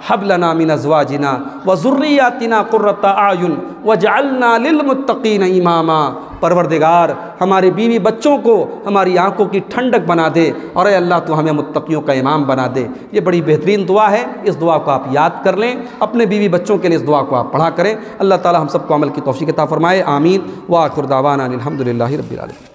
हब लना मिन अज़वाजिना व ज़ुर्रिय्यातिना क़ुर्रता आयुन वजअलना लिलमुत्तक़ीना इमामा। परवरदिगार हमारे बीवी बच्चों को हमारी आंखों की ठंडक बना दे और अल्लाह तो हमें मुत्तक़ियों का इमाम बना दे। ये बड़ी बेहतरीन दुआ है, इस दुआ को आप याद कर लें रखें। अपने बीवी बच्चों के लिए इस दुआ को आप पढ़ा करें। अल्लाह ताला हम सबको अमल की तौफीक अता फरमाए। आमीन। व आखिर दावाना अनिल हम्दुलिल्लाहि रब्बिल आलमीन।